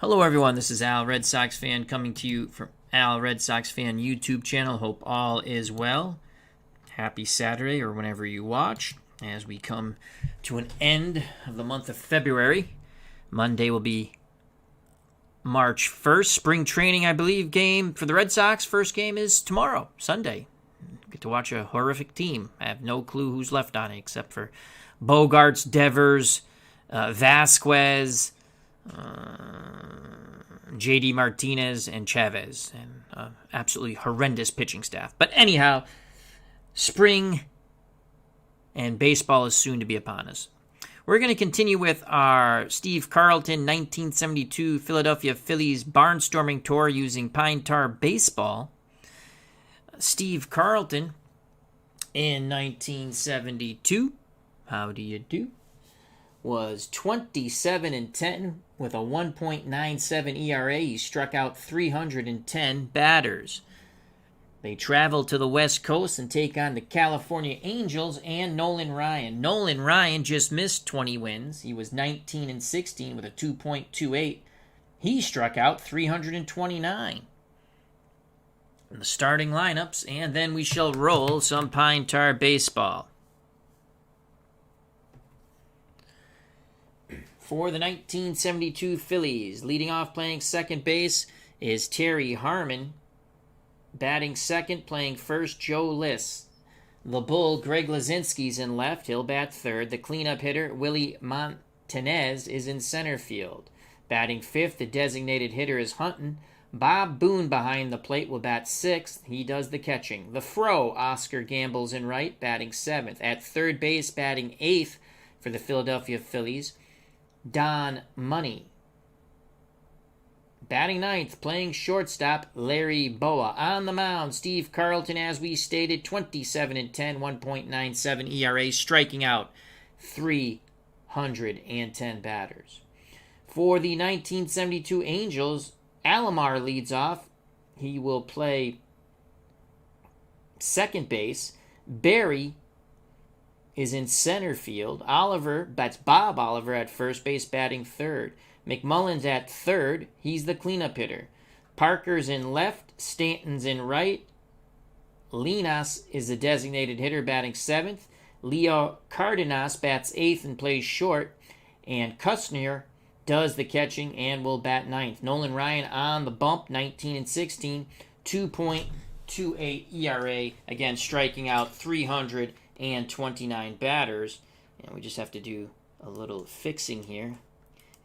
Hello everyone, this is Al Red Sox fan coming to you from Al Red Sox fan YouTube channel. Hope all is well. Happy Saturday or whenever you watch as we come to an end of the month of February. Monday will be March 1st. Spring training, I believe, game for the Red Sox. First game is tomorrow, Sunday. Get to watch a horrific team. I have no clue who's left on it except for Bogarts, Devers, Vasquez, JD Martinez, and Chavez, and absolutely horrendous pitching staff. But anyhow, spring and baseball is soon to be upon us. We're going to continue with our Steve Carlton 1972 Philadelphia Phillies barnstorming tour using pine tar baseball. Steve Carlton in 1972, how do you do, was 27-10 with a 1.97 ERA. He struck out 310 batters. They travel to the West Coast and take on the California Angels and Nolan Ryan. Nolan Ryan just missed 20 wins. He was 19-16 with a 2.28. He struck out 329. In the starting lineups, and then we shall roll some pine tar baseball. For the 1972 Phillies, leading off playing second base is Terry Harmon. Batting second, playing first, Joe Liss. The Bull, Greg LUZINSKI's in left. He'll bat third. The cleanup hitter, WILLIE MONTANEZ, is in center field. Batting fifth, the designated hitter is HUTTON. Bob Boone behind the plate will bat sixth. He does the catching. The Fro, Oscar Gamble's in right, batting seventh. At third base, batting eighth for the Philadelphia Phillies, Don Money. Batting ninth, playing shortstop, Larry BOWA. On the mound, Steve Carlton, as we stated, 27-10, 1.97 ERA, striking out 310 batters. For the 1972 Angels, ALOMAR leads off. He will play second base. Barry is in center field. That's Bob Oliver at first base, batting third. McMullen's at third. He's the cleanup hitter. Parker's in left. Stanton's in right. LLENAS is the designated hitter, batting seventh. Leo Cardenas bats eighth and plays short. And KUSNYER does the catching and will bat ninth. Nolan Ryan on the bump, 19-16, 2.28 ERA. Again, striking out 329 batters. And we just have to do a little fixing here,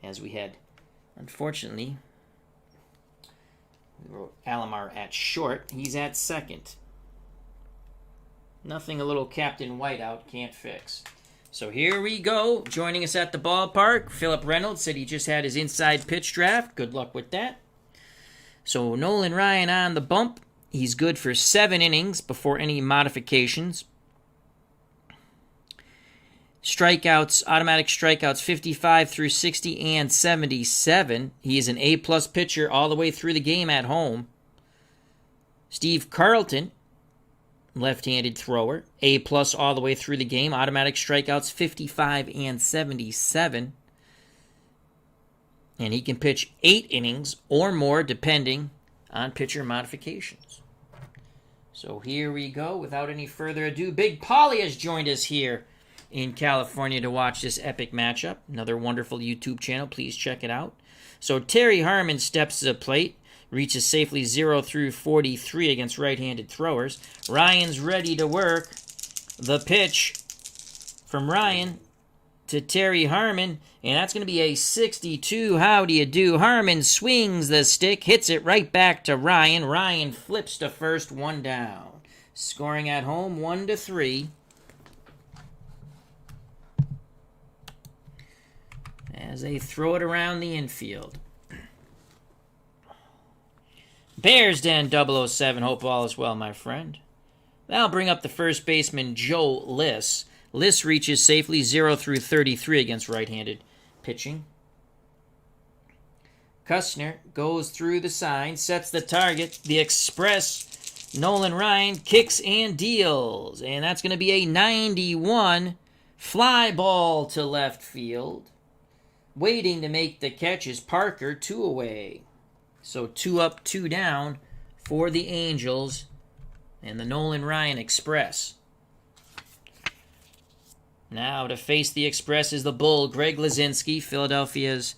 as we had, unfortunately, we wrote ALOMAR at short. He's at second. Nothing a little Captain Whiteout can't fix. So here we go. Joining us at the ballpark, Philip Reynolds said he just had his inside pitch draft. Good luck with that. So Nolan Ryan on the bump. He's good for 7 innings before any modifications. Strikeouts, automatic strikeouts, 55 through 60 and 77. He is an A-plus pitcher all the way through the game at home. Steve Carlton, left-handed thrower, A-plus all the way through the game. Automatic strikeouts, 55 and 77. And he can pitch 8 innings or more depending on pitcher modifications. So here we go. Without any further ado, Big Polly has joined us here in California to watch this epic matchup. Another wonderful YouTube channel. Please check it out. So Terry Harmon steps to the plate, reaches safely 0 through 43 against right-handed throwers. Ryan's ready to work. The pitch from Ryan to Terry Harmon, and that's going to be a 62. How do you do? Harmon swings the stick, hits it right back to Ryan. Ryan flips to first, 1 down. Scoring at home, 1-3. As they throw it around the infield. Bears Den 007. Hope all is well, my friend. That'll bring up the first baseman, Joe Liss. Liss reaches safely 0 through 33 against right-handed pitching. KUSNYER goes through the sign, sets the target. The Express, Nolan Ryan, kicks and deals. And that's going to be a 91 fly ball to left field. Waiting to make the catch is Parker, 2 away. So 2 up, 2 down for the Angels and the Nolan Ryan Express. Now to face the Express is the Bull, Greg LUZINSKI, Philadelphia's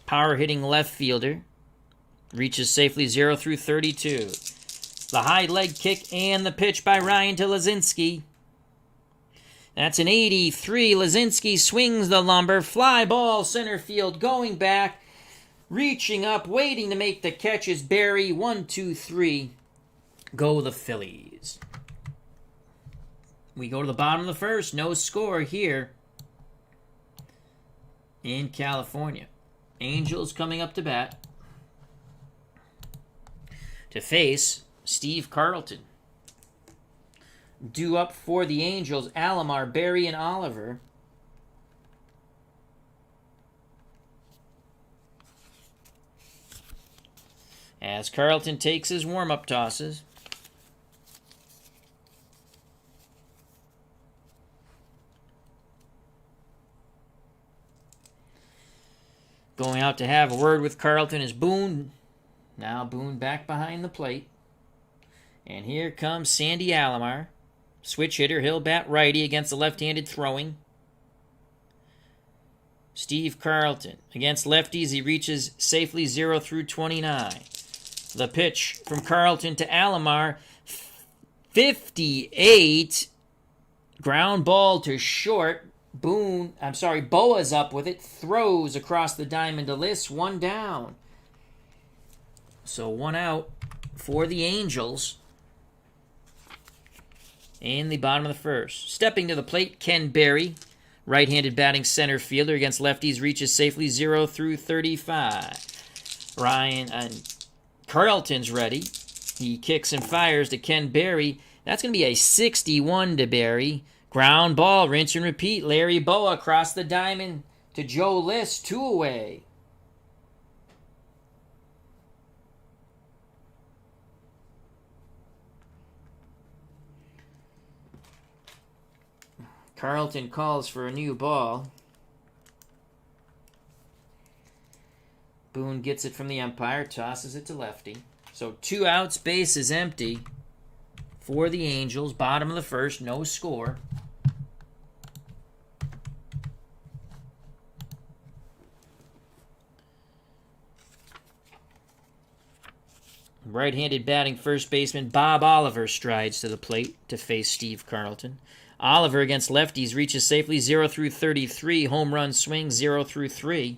power-hitting left fielder. Reaches safely 0 through 32. The high leg kick and the pitch by Ryan to LUZINSKI. That's an 83. LUZINSKI swings the lumber. Fly ball center field going back. Reaching up, waiting to make the catch is Barry. 1, 2, 3. Go the Phillies. We go to the bottom of the first. No score here in California. Angels coming up to bat to face Steve Carlton. Due up for the Angels, Alomar, Barry, and Oliver. As Carlton takes his warm-up tosses. Going out to have a word with Carlton is Boone. Now Boone back behind the plate. And here comes Sandy Alomar. Switch hitter, he'll bat righty against the left-handed throwing. Steve Carlton. Against lefties, he reaches safely 0 through 29. The pitch from Carlton to Alomar. 58. Ground ball to short. Bowa's up with it. Throws across the diamond to Liss. 1 down. So 1 out for the Angels. In the bottom of the first. Stepping to the plate, Ken Berry. Right-handed batting center fielder against lefties. Reaches safely 0 through 35. Carlton's ready. He kicks and fires to Ken Berry. That's going to be a 61 to Berry. Ground ball, rinse and repeat. Larry Bowa across the diamond to Joe Liss. 2 away. Carlton calls for a new ball. Boone gets it from the umpire, tosses it to lefty. So 2 outs, base is empty for the Angels. Bottom of the first, no score. Right-handed batting first baseman Bob Oliver strides to the plate to face Steve Carlton. Oliver against lefties reaches safely 0 through 33. Home run swing 0 through 3.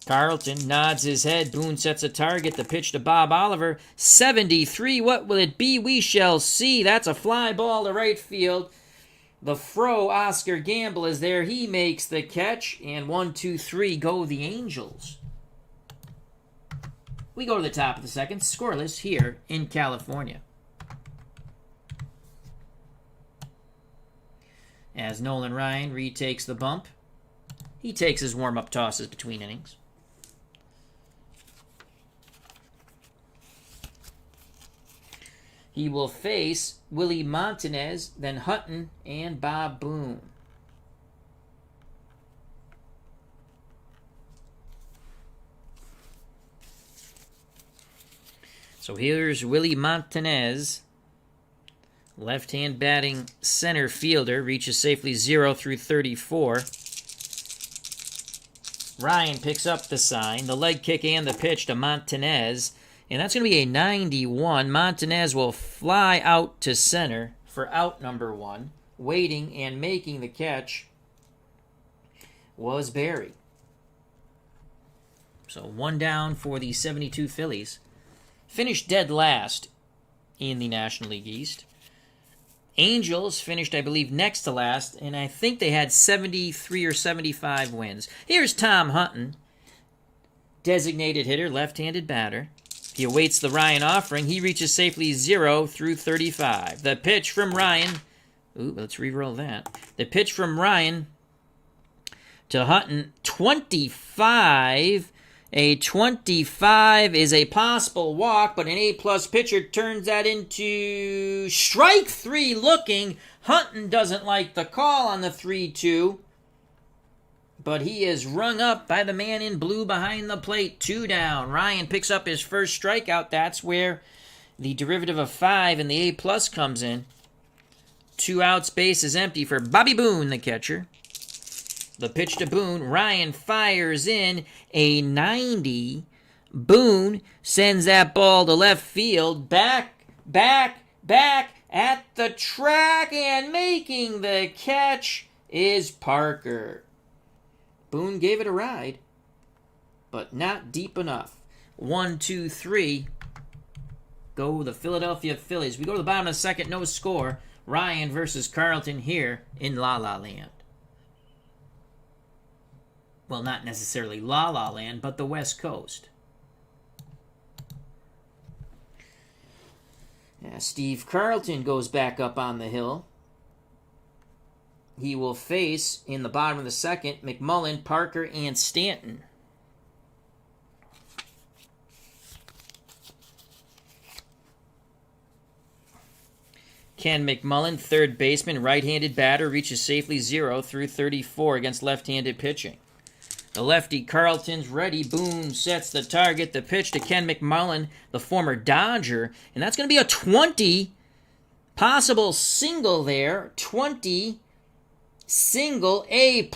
Carlton nods his head. Boone sets a target. The pitch to Bob Oliver. 73. What will it be? We shall see. That's a fly ball to right field. The Fro Oscar Gamble is there. He makes the catch. And 1, 2, 3 go the Angels. We go to the top of the second. Scoreless here in California. As Nolan Ryan retakes the bump, he takes his warm-up tosses between innings. He will face Willie Montanez, then Hutton, and Bob Boone. So here's Willie Montanez. Left-hand batting center fielder, reaches safely 0 through 34. Ryan picks up the sign, the leg kick and the pitch to Montanez. And that's going to be a 91. Montanez will fly out to center for out number 1. Waiting and making the catch was Barry. So 1 down for the 72 Phillies. Finished dead last in the National League East. Angels finished, I believe, next to last, and I think they had 73 or 75 wins. Here's Tom Hutton, designated hitter, left-handed batter. He awaits the Ryan offering. He reaches safely 0 through 35. The pitch from Ryan. Ooh, let's re-roll that. The pitch from Ryan to Hutton, 25. A 25 is a possible walk, but an A-plus pitcher turns that into strike 3 looking. Hutton doesn't like the call on the 3-2. but he is rung up by the man in blue behind the plate. 2 down. Ryan picks up his first strikeout. That's where the derivative of 5 and the A+ comes in. 2 outs, base is empty for Bobby Boone, the catcher. The pitch to Boone. Ryan fires in a 90. Boone sends that ball to left field. Back at the track, and making the catch is Parker. Boone gave it a ride, but not deep enough. 1, 2, 3. Go the Philadelphia Phillies. We go to the bottom of the second, no score. Ryan versus Carlton here in La La Land. Well, not necessarily La La Land, but the West Coast. Yeah, Steve Carlton goes back up on the hill. He will face, in the bottom of the second, McMullen, Parker, and Stanton. Ken McMullen, third baseman, right-handed batter, reaches safely 0 through 34 against left-handed pitching. The lefty Carlton's ready. Boone sets the target. The pitch to Ken McMullen, the former Dodger. And that's going to be a 20. Possible single there. 20. Single. A+.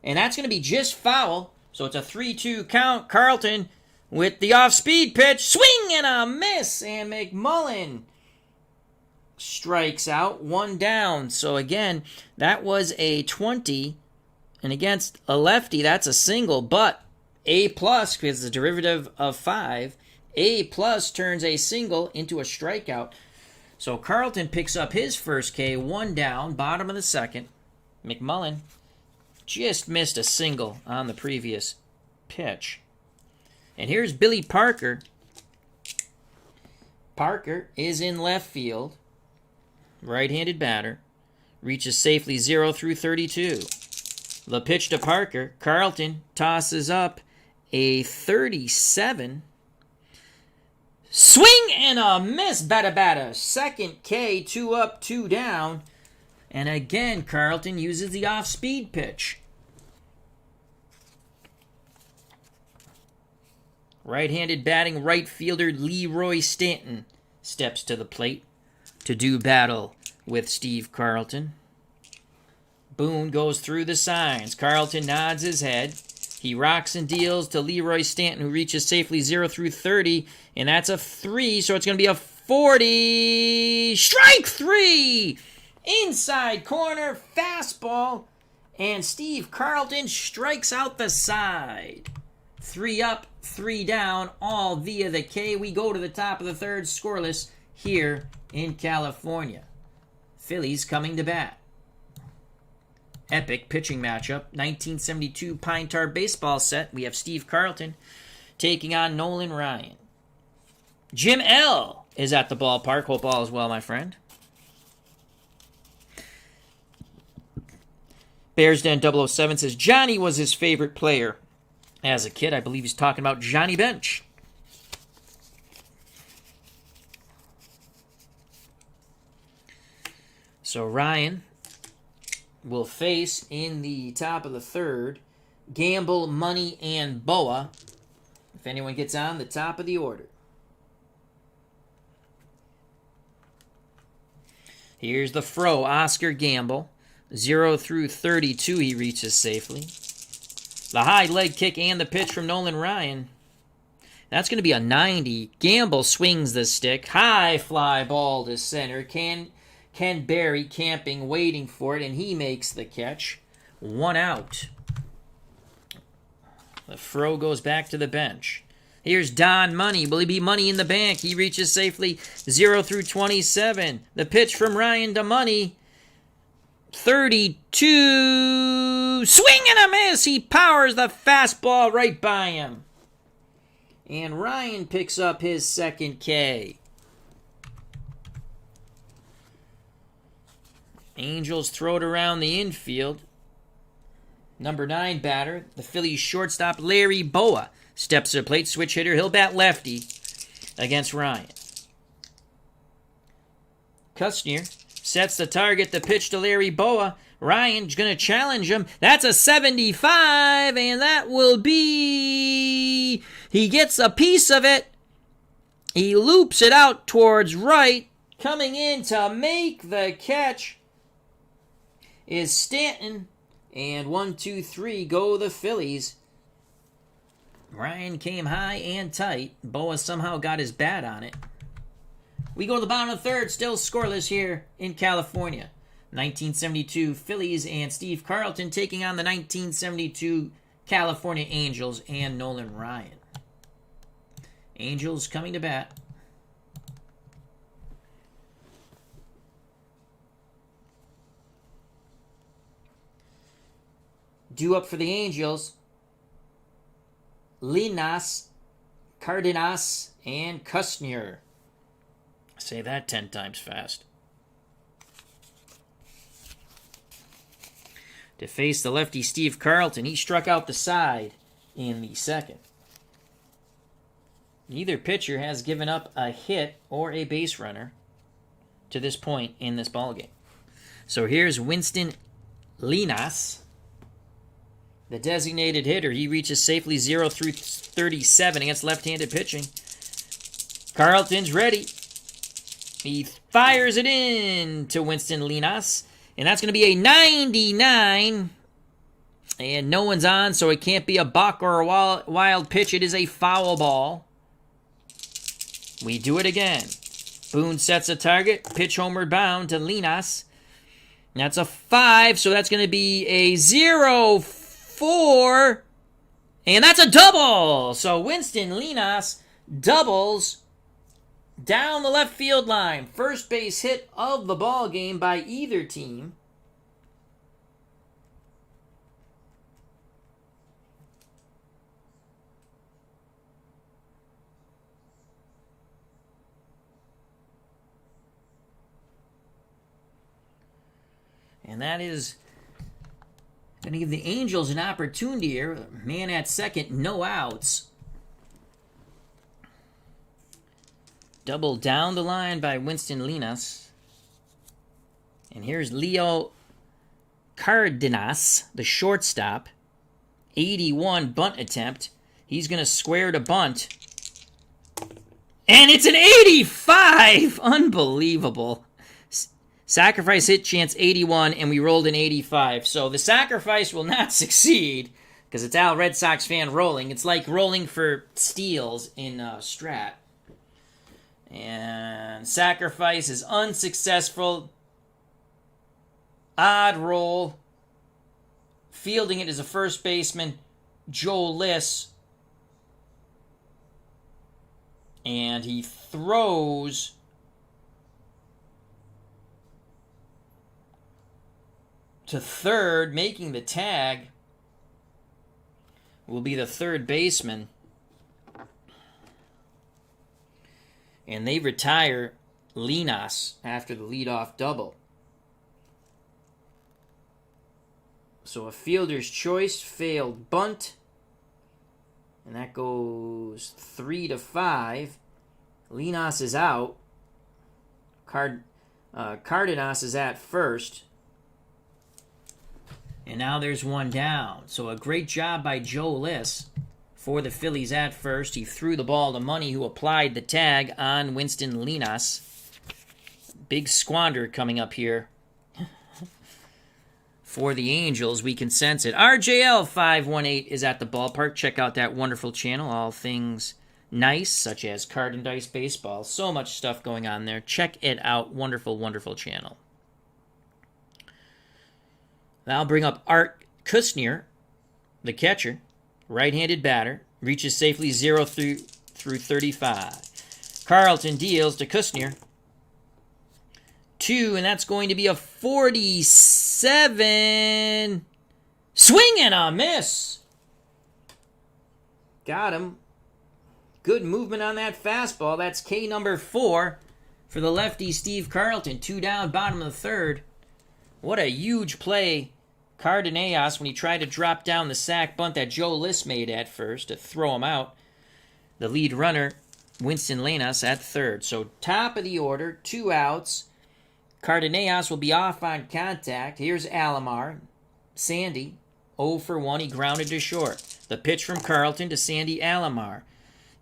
And that's going to be just foul. So it's a 3-2 count. Carlton with the off-speed pitch. Swing and a miss. And McMullen strikes out. 1 down. So again, that was a 20. And against a lefty, that's a single, but A+, because it's a derivative of 5, A+ turns a single into a strikeout. So Carlton picks up his first K, 1 down, bottom of the second. McMullen just missed a single on the previous pitch. And here's Billy Parker. Parker is in left field. Right-handed batter. Reaches safely 0 through 32. The pitch to Parker. Carlton tosses up a 37. Swing and a miss. Bada. Second K, 2 up, 2 down. And again, Carlton uses the off-speed pitch. Right-handed batting right fielder Leroy Stanton steps to the plate to do battle with Steve Carlton. Boone goes through the signs. Carlton nods his head. He rocks and deals to Leroy Stanton, who reaches safely 0 through 30. And that's a 3, so it's going to be a 40. Strike 3! Inside corner, fastball. And Steve Carlton strikes out the side. 3 up, 3 down, all via the K. We go to the top of the third, scoreless here in California. Phillies coming to bat. Epic pitching matchup. 1972 Pine Tar baseball set. We have Steve Carlton taking on Nolan Ryan. Jim L. is at the ballpark. Hope all is well, my friend. Bears Den 007 says Johnny was his favorite player as a kid. I believe he's talking about Johnny Bench. So Ryan will face in the top of the third Gamble, Money, and Boa. If anyone gets on the top of the order. Here's the Fro, Oscar Gamble. 0 through 32 he reaches safely. The high leg kick and the pitch from Nolan Ryan. That's going to be a 90. Gamble swings the stick. High fly ball to center. Ken Berry camping, waiting for it, and he makes the catch. 1 out. The Fro goes back to the bench. Here's Don Money. Will he be Money in the bank? He reaches safely 0 through 27. The pitch from Ryan to Money. 32. Swing and a miss. He powers the fastball right by him. And Ryan picks up his second K. Angels throw it around the infield. Number 9 batter, the Phillies shortstop Larry Bowa steps to the plate. Switch hitter, he'll bat lefty against Ryan. Kusnyer sets the target. The pitch to Larry Bowa. Ryan's going to challenge him. That's a 75, and that will be... He gets a piece of it. He loops it out towards right. Coming in to make the catch is Stanton. And 1, 2, 3 go the Phillies. Ryan came high and tight. BOWA somehow got his bat on it. We go to the bottom of the third, still scoreless here in California. 1972 Phillies and Steve Carlton taking on the 1972 California Angels and Nolan Ryan. Angels coming to bat. Due up for the Angels, LLENAS, CARDENAS, and KUSNYER. Say that 10 times fast. To face the lefty Steve Carlton, he struck out the side in the second. Neither pitcher has given up a hit or a base runner to this point in this ballgame. So here's Winston LEROY, the designated hitter. He reaches safely 0 through 37 against left-handed pitching. Carlton's ready. He fires it in to Winston LEROY, and that's going to be a 99. And no one's on, so it can't be a buck or a wild pitch. It is a foul ball. We do it again. Boone sets a target. Pitch homeward bound to LLENAS. That's a 5, so that's going to be a 0-4. And that's a double. So Winston LEROY doubles down the left field line. First base hit of the ball game by either team. And that is going to give the Angels an opportunity here. Man at second, no outs. Double down the line by Winston LEROY. And here's Leo Cardenas, the shortstop. 81 bunt attempt. He's going to square to bunt. And it's an 85! Unbelievable. Sacrifice hit chance 81, and we rolled an 85. So the sacrifice will not succeed because it's Al Red Sox fan rolling. It's like rolling for steals in Strat. And sacrifice is unsuccessful. Odd roll. Fielding it is a first baseman, Joe Liss. And he throws to third, making the tag will be the third baseman. And they retire LLENAS after the leadoff double. So a fielder's choice, failed bunt. And that goes 3-5. LLENAS is out. Cardenas is at first. And now there's one down. So a great job by Joe Liss for the Phillies at first. He threw the ball to Money, who applied the tag on Winston LEROY. Big squander coming up here for the Angels. We can sense it. RJL 518 is at the ballpark. Check out that wonderful channel. All things nice, such as card and dice baseball. So much stuff going on there. Check it out. Wonderful, wonderful channel. Now I'll bring up Art KUSNYER, the catcher, right-handed batter, reaches safely 0 through 35. Carlton deals to KUSNYER. 2, and that's going to be a 47. Swing and a miss. Got him. Good movement on that fastball. That's K number 4 for the lefty Steve Carlton. 2 down, bottom of the third. What a huge play. Cardenas, when he tried to drop down the sack bunt that Joe Liss made at first to throw him out. The lead runner, Winston LEROY, at third. So top of the order, 2 outs. Cardenas will be off on contact. Here's Alomar. Sandy, 0 for 1. He grounded to short. The pitch from Carlton to Sandy Alomar.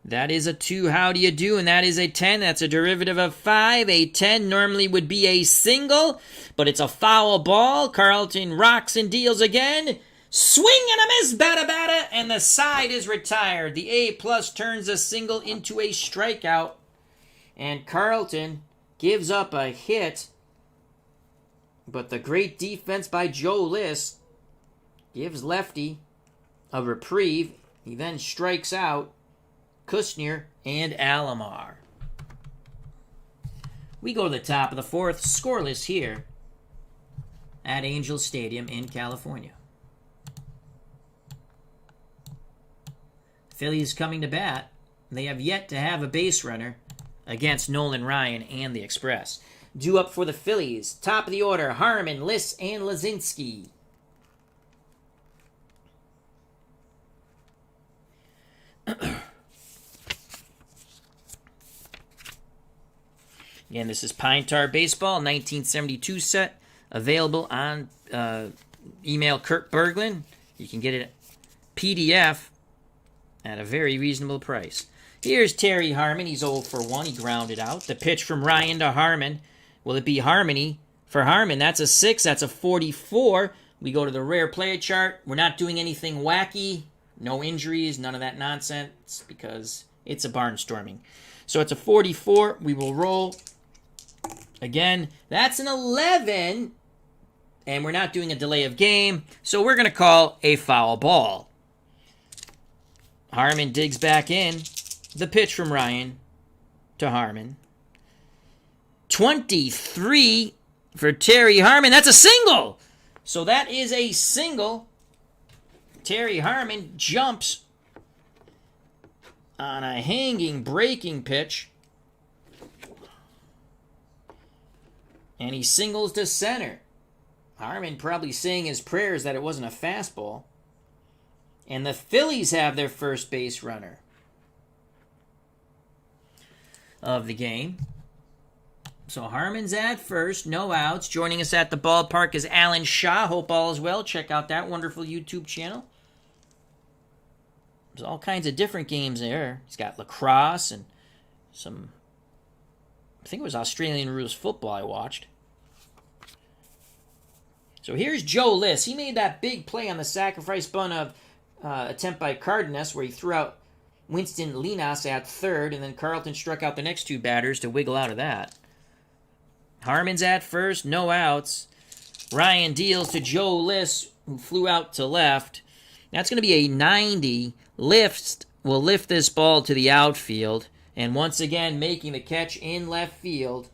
That is a 2. How do you do? And that is a 10. That's a derivative of 5. A 10 normally would be a single, but it's a foul ball. Carlton rocks and deals again. Swing and a miss, bada, and the side is retired. The A+ turns a single into a strikeout, and Carlton gives up a hit, but the great defense by Joe Liss gives lefty a reprieve. He then strikes out Kusnyer and Alomar. We go to the top of the 4th, scoreless here at Angels Stadium in California. Phillies coming to bat. They have yet to have a base runner against Nolan Ryan and the Express. Due up for the Phillies, top of the order, Harmon, Liss, and LUZINSKI. Again, this is Pine Tar Baseball, 1972 set, available on email Kurt Berglund. You can get it PDF at a very reasonable price. Here's Terry Harmon. He's 0 for 1. He grounded out. The pitch from Ryan to Harmon. Will it be harmony for Harmon? That's a 6. That's a 44. We go to the rare player chart. We're not doing anything wacky. No injuries, none of that nonsense, because it's a barnstorming. So it's a 44. We will roll. Again, that's an 11, and we're not doing a delay of game, so we're going to call a foul ball. Harmon digs back in. The pitch from Ryan to Harmon. 23 for Terry Harmon. That's a single! So that is a single. Terry Harmon jumps on a hanging breaking pitch. And he singles to center. Harmon probably saying his prayers that it wasn't a fastball. And the Phillies have their first base runner of the game. So Harmon's at first, no outs. Joining us at the ballpark is Alan Shaw. Hope all is well. Check out that wonderful YouTube channel. There's all kinds of different games there. He's got lacrosse and some, I think it was Australian rules football I watched. So here's Joe Liss. He made that big play on the sacrifice bunt of attempt by Cardenas where he threw out Winston LLENAS at third, and then Carlton struck out the next 2 batters to wiggle out of that. Harmon's at first, no outs. Ryan deals to Joe Liss, who flew out to left. That's going to be a 90. Will lift this ball to the outfield. And once again, making the catch in left field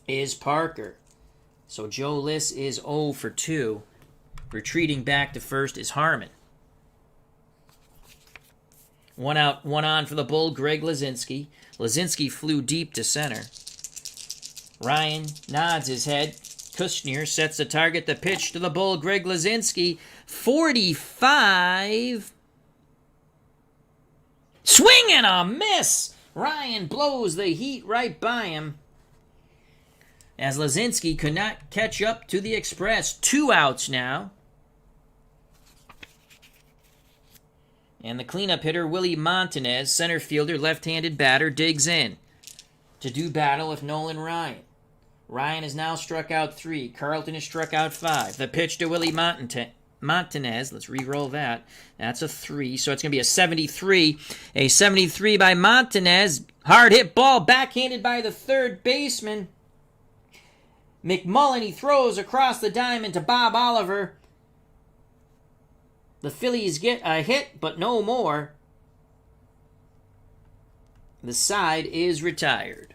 is Parker. So Joe Liss is 0 for 2. Retreating back to first is Harmon. 1 out, 1 on for the Bull, Greg LUZINSKI. LUZINSKI flew deep to center. Ryan nods his head. Kusnyer sets the target. The pitch to the Bull, Greg LUZINSKI. 45. Swing and a miss. Ryan blows the heat right by him, as LUZINSKI could not catch up to the Express. 2 outs now. And the cleanup hitter, WILLIE MONTANEZ, center fielder, left-handed batter, digs in to do battle with Nolan Ryan. Ryan has now struck out 3. Carlton has struck out 5. The pitch to WILLIE Montanez. Let's re-roll that. That's a 3, so it's going to be a 73. A 73 by Montanez. Hard hit ball, backhanded by the third baseman. McMullen, he throws across the diamond to Bob Oliver. The Phillies get a hit, but no more. The side is retired.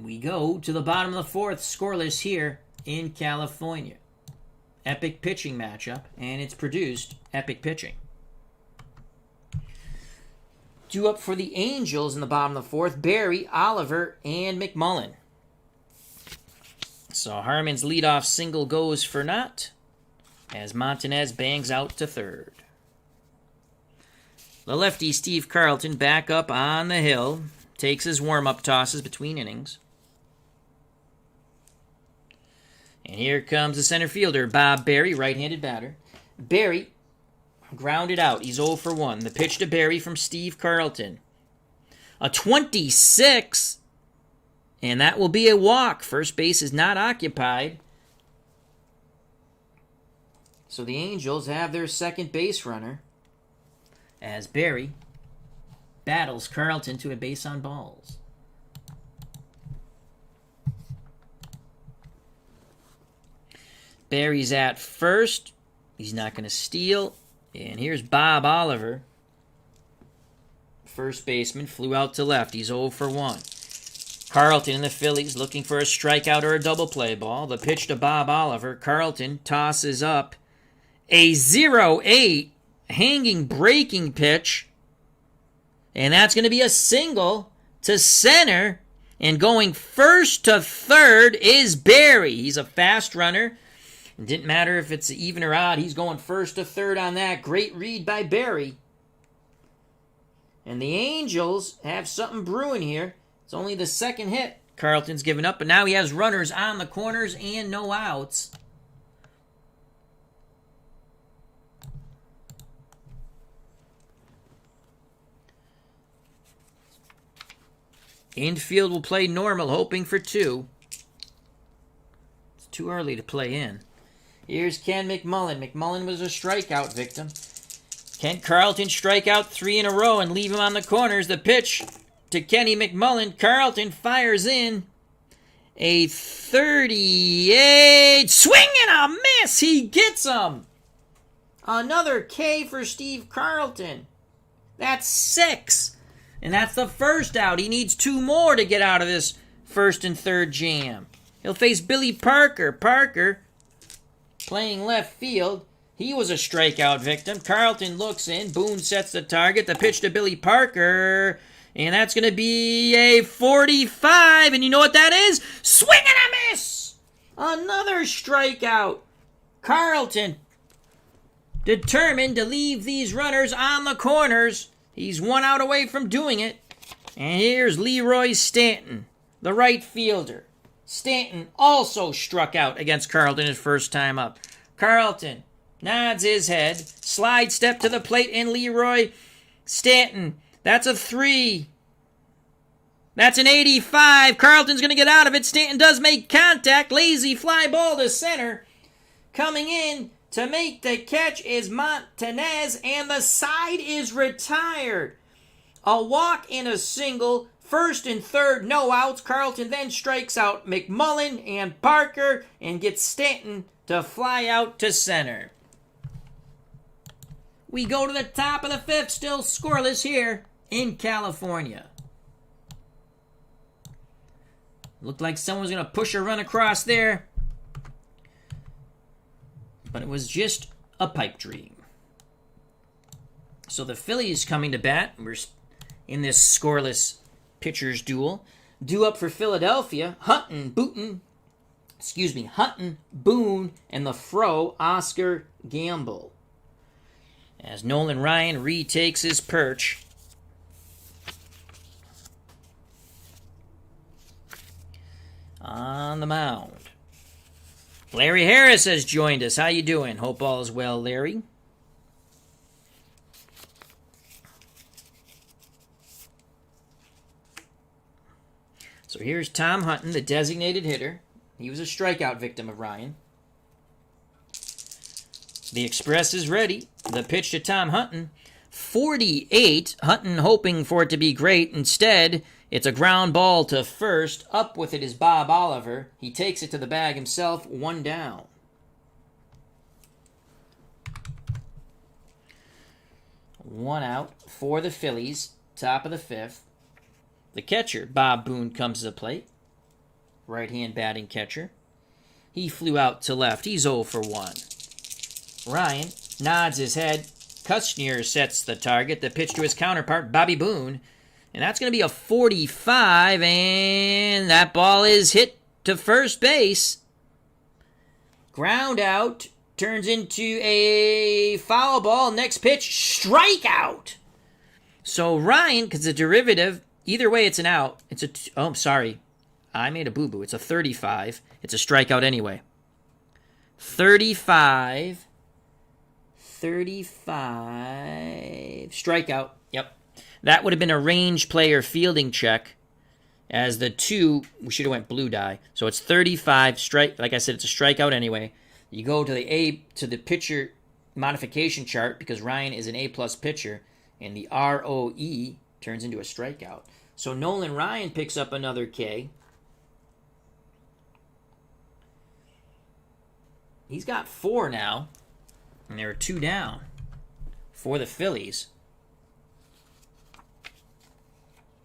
We go to the bottom of the 4th, scoreless here in California. Epic pitching matchup, and it's produced epic pitching. Due up for the Angels in the bottom of the 4th, Barry, Oliver, and McMullen. So Harmon's leadoff single goes for naught as Montanez bangs out to third. The lefty Steve Carlton back up on the hill. takes his warm-up tosses between innings. And here comes the center fielder, Bob Berry, right-handed batter. Berry grounded out. He's 0 for 1. The pitch to Berry from Steve Carlton. A 26, and that will be a walk. First base is not occupied. So the Angels have their second base runner as Berry battles Carlton to a base on balls. Berry's at first. He's not going to steal. And here's Bob Oliver. First baseman flew out to left. He's 0 for 1. Carlton and the Phillies looking for a strikeout or a double play ball. The pitch to Bob Oliver. Carlton tosses up a 0-8 hanging breaking pitch. And that's going to be a single to center. And going first to third is Berry. He's a fast runner. It didn't matter if it's even or odd. He's going first to third on that. Great read by Berry. And the Angels have something brewing here. It's only the second hit Carlton's given up, but now he has runners on the corners and no outs. Infield will play normal, hoping for 2. It's too early to play in. Here's Ken McMullen. McMullen was a strikeout victim. Can Carlton strike out 3 in a row and leave him on the corners? The pitch to Kenny McMullen. Carlton fires in a 38. Swing and a miss. He gets him. Another K for Steve Carlton. That's 6. And that's the first out. He needs 2 more to get out of this first and third jam. He'll face Billy Parker. Parker playing left field. He was a strikeout victim. Carlton looks in. Boone sets the target. The pitch to Billy Parker. And that's going to be a 45. And you know what that is? Swing and a miss! Another strikeout. Carlton determined to leave these runners on the corners. He's 1 out away from doing it. And here's Leroy Stanton, the right fielder. Stanton also struck out against Carlton his first time up. Carlton nods his head, slide step to the plate, and Leroy Stanton. That's a 3. That's an 85. Carlton's going to get out of it. Stanton does make contact. Lazy fly ball to center. Coming in to make the catch is Montanez, and the side is retired. A walk and a single. First and third, no outs. Carlton then strikes out McMullen and Parker and gets Stanton to fly out to center. We go to the top of the 5th, still scoreless here in California. Looked like someone was going to push a run across there, but it was just a pipe dream. So the Phillies coming to bat. We're in this scoreless pitchers duel. Due up for Philadelphia, Hutton, Boone, and the Fro, Oscar Gamble. As Nolan Ryan retakes his perch. On the mound. Larry Harris has joined us. How you doing? Hope all is well, Larry. So here's Tom Hutton, the designated hitter. He was a strikeout victim of Ryan. The Express is ready. The pitch to Tom Hutton. 48. Hutton hoping for it to be great. Instead, it's a ground ball to first. Up with it is Bob Oliver. He takes it to the bag himself. 1 down. One out for the Phillies. Top of the 5th. The catcher, Bob Boone, comes to the plate. Right-hand batting catcher. He flew out to left. He's 0 for 1. Ryan nods his head. Kusnyer sets the target. The pitch to his counterpart, Bobby Boone. And that's going to be a 45, and that ball is hit to first base. Ground out. Turns into a foul ball. Next pitch, strikeout. So Ryan, because the derivative, Either way, it's an out. It's a... Oh, I'm sorry. I made a boo-boo. It's a 35. It's a strikeout anyway. 35. Strikeout. Yep. That would have been a range player fielding check. As the 2, we should have went blue die. So it's 35 strike. Like I said, it's a strikeout anyway. You go to the pitcher modification chart because Ryan is an A-plus pitcher, and the ROE turns into a strikeout. So Nolan Ryan picks up another K. He's got 4 now, and there are 2 down for the Phillies.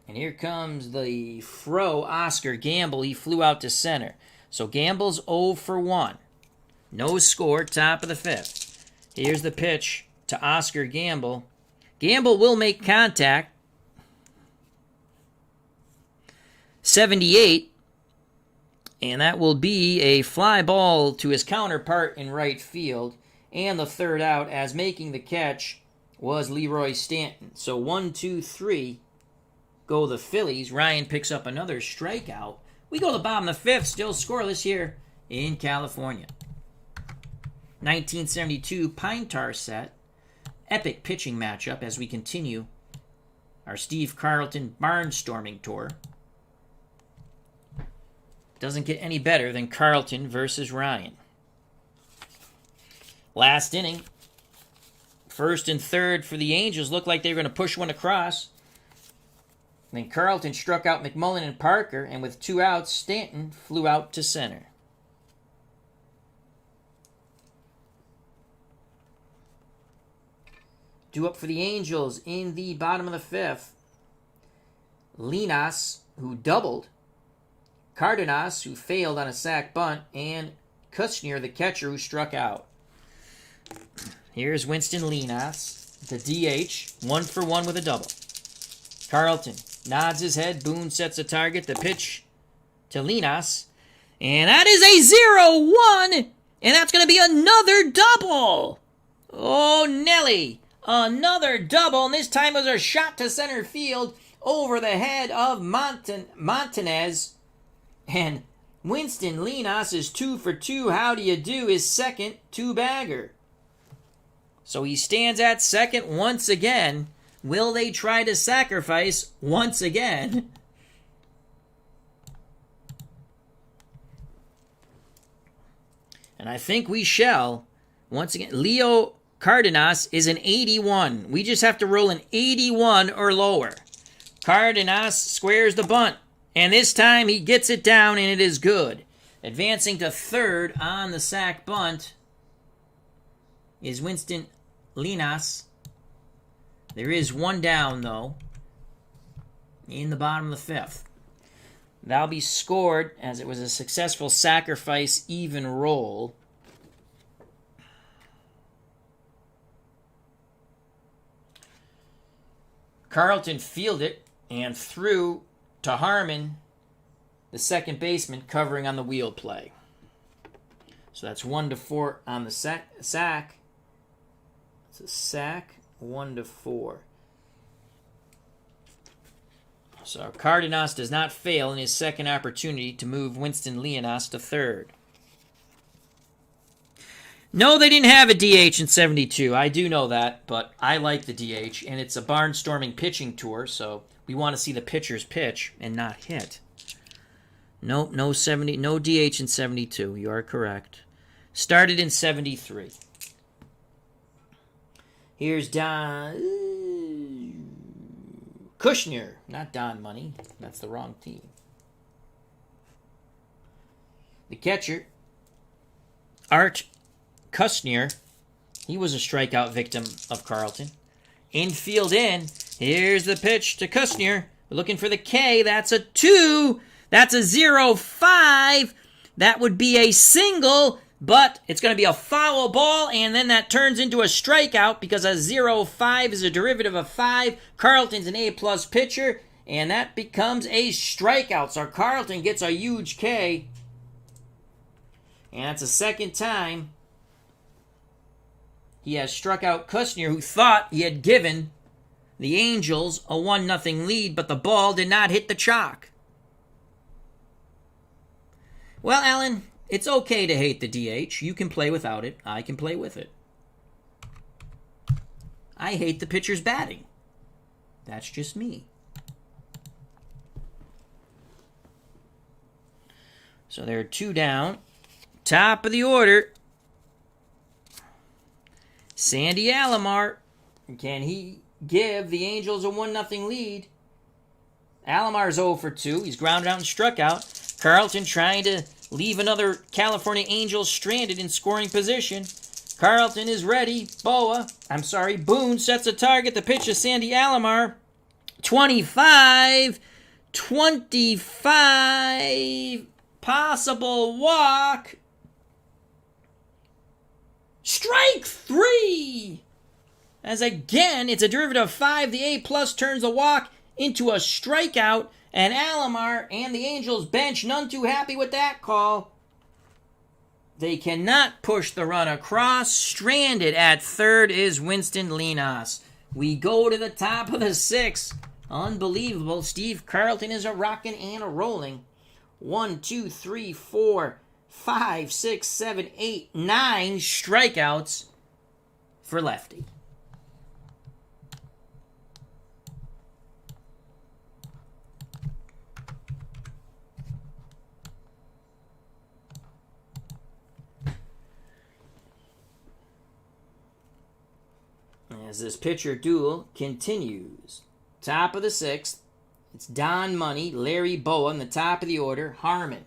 And here comes the Oscar Gamble. He flew out to center. So Gamble's 0 for 1. No score, top of the 5th. Here's the pitch to Oscar Gamble. Gamble will make contact. 78. And that will be a fly ball to his counterpart in right field. And the third out, as making the catch was Leroy Stanton. So 1, 2, 3. Go the Phillies. Ryan picks up another strikeout. We go to the bottom of the 5th, still scoreless here in California. 1972 Pine Tar set. Epic pitching matchup as we continue our Steve Carlton barnstorming tour. Doesn't get any better than Carlton versus Ryan. Last inning. First and third for the Angels. Looked like they were going to push one across. Then Carlton struck out McMullen and Parker, and with 2 outs, Stanton flew out to center. Due up for the Angels in the bottom of the 5th. LLENAS, who doubled. Cardenas, who failed on a sac bunt. And KUSNYER, the catcher, who struck out. Here's Winston LLENAS, the DH, 1 for 1 with a double. Carlton nods his head. Boone sets a target. The pitch to LLENAS. And that is a 0-1. And that's going to be another double. Oh, Nelly. Another double. And this time it was a shot to center field over the head of Montanez. And Winston LLENAS is 2 for 2. How do you do? His second 2-bagger. So he stands at second once again. Will they try to sacrifice once again? And I think we shall. Once again, Leo Cardenas is an 81. We just have to roll an 81 or lower. Cardenas squares the bunt. And this time he gets it down and it is good. Advancing to third on the sac bunt is Winston LLENAS. There is 1 down, though, in the bottom of the 5th. That'll be scored as it was a successful sacrifice even roll. Carlton fielded and threw to Harmon, the second baseman, covering on the wheel play. So that's 1-4 on the sack. It's a sack. 1-4. So Cardenas does not fail in his second opportunity to move Winston LLENAS to third. No, they didn't have a DH in 72. I do know that, but I like the DH, and it's a barnstorming pitching tour, so we want to see the pitchers pitch and not hit. No DH in 72. You are correct. Started in 73. Here's Don KUSNYER, not Don Money. That's the wrong team. The catcher, Art KUSNYER, he was a strikeout victim of Carlton. Infield in. Here's the pitch to KUSNYER. Looking for the K. That's a 2. That's a 0-5. That would be a single. But it's going to be a foul ball, and then that turns into a strikeout because a 0-5 is a derivative of 5. Carlton's an A-plus pitcher, and that becomes a strikeout. So Carlton gets a huge K, and that's the second time he has struck out KUSNYER, who thought he had given the Angels a 1-0 lead, but the ball did not hit the chalk. Well, Alan, it's okay to hate the DH. You can play without it. I can play with it. I hate the pitcher's batting. That's just me. So there are 2 down. Top of the order. Sandy Alomar. Can he give the Angels a 1-0 lead? Alomar's 0 for 2. He's grounded out and struck out. Carlton trying to leave another California Angels stranded in scoring position. Carlton is ready. Boone sets a target. The pitch is Sandy Alomar. 25. Possible walk. Strike 3. As again, it's a derivative of 5. The A+ turns the walk into a strikeout. And Alomar and the Angels bench, none too happy with that call. They cannot push the run across. Stranded at third is Winston LEROY. We go to the top of the 6th. Unbelievable. Steve Carlton is a rocking and a rolling. 1, 2, 3, 4, 5, 6, 7, 8, 9 strikeouts for lefty. As this pitcher duel continues. Top of the 6th. It's Don Money, Larry Bowa in the top of the order. Harmon.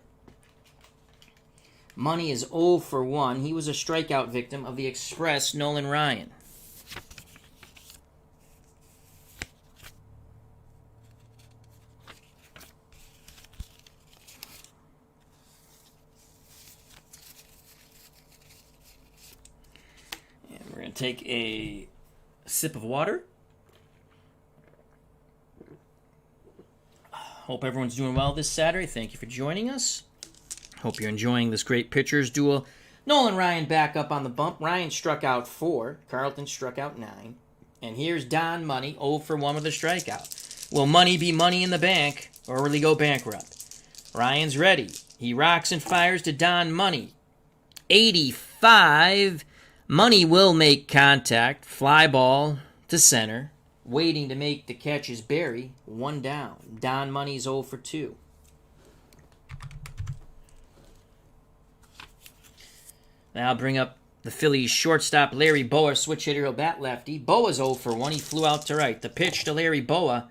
Money is 0 for 1. He was a strikeout victim of the Express, Nolan Ryan. And we're going to take a sip of water. Hope everyone's doing well this Saturday. Thank you for joining us. Hope you're enjoying this great pitchers duel. Nolan Ryan back up on the bump. Ryan struck out 4. Carlton struck out 9. And here's Don Money, 0 for 1 with a strikeout. Will Money be money in the bank, or will he go bankrupt? Ryan's ready. He rocks and fires to Don Money. 85. Money will make contact. Fly ball to center. Waiting to make the catch is Barry. 1 down. Don Money's 0 for 2. Now I'll bring up the Phillies shortstop Larry Bowa. Switch hitter, he'll bat lefty. Bowa's 0 for 1. He flew out to right. The pitch to Larry Bowa.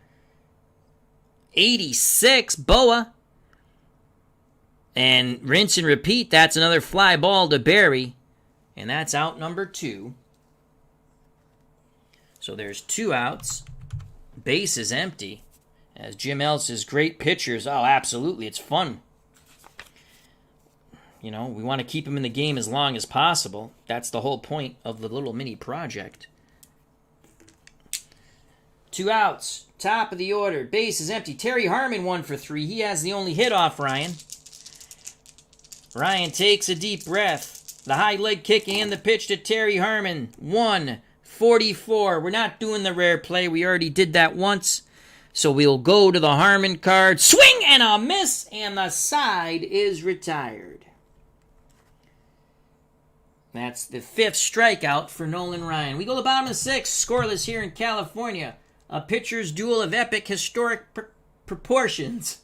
86. Bowa. And rinse and repeat. That's another fly ball to Barry. And that's out number 2. So there's 2 outs. Base is empty. As Jim Ellis' great pitchers, oh, absolutely, it's fun. You know, we want to keep him in the game as long as possible. That's the whole point of the little mini project. 2 outs. Top of the order. Base is empty. Terry Harmon 1 for 3. He has the only hit off Ryan. Ryan takes a deep breath. The high leg kick and the pitch to Terry Harmon. 144. We're not doing the rare play. We already did that once. So we'll go to the Harmon card. Swing and a miss. And the side is retired. That's the 5th strikeout for Nolan Ryan. We go to the bottom of the 6th. Scoreless here in California. A pitcher's duel of epic historic proportions.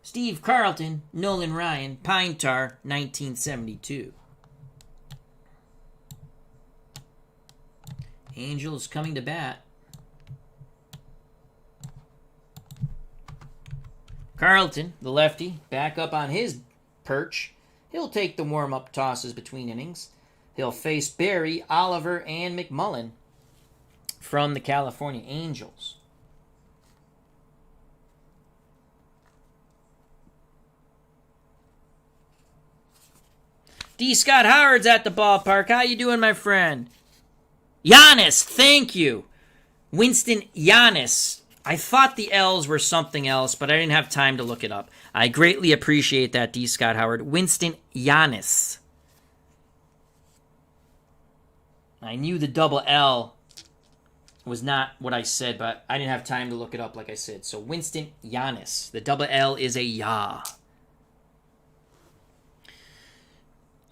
Steve Carlton, Nolan Ryan, Pine Tar, 1972. Angels coming to bat. Carlton, the lefty, back up on his perch. He'll take the warm-up tosses between innings. He'll face Barry, Oliver, and McMullen from the California Angels. D. Scott Howard's at the ballpark. How you doing, my friend? Giannis, thank you. Winston Giannis. I thought the L's were something else, but I didn't have time to look it up. I greatly appreciate that, D. Scott Howard. Winston Giannis. I knew the double L was not what I said, but I didn't have time to look it up like I said. So Winston Giannis. The double L is a ya.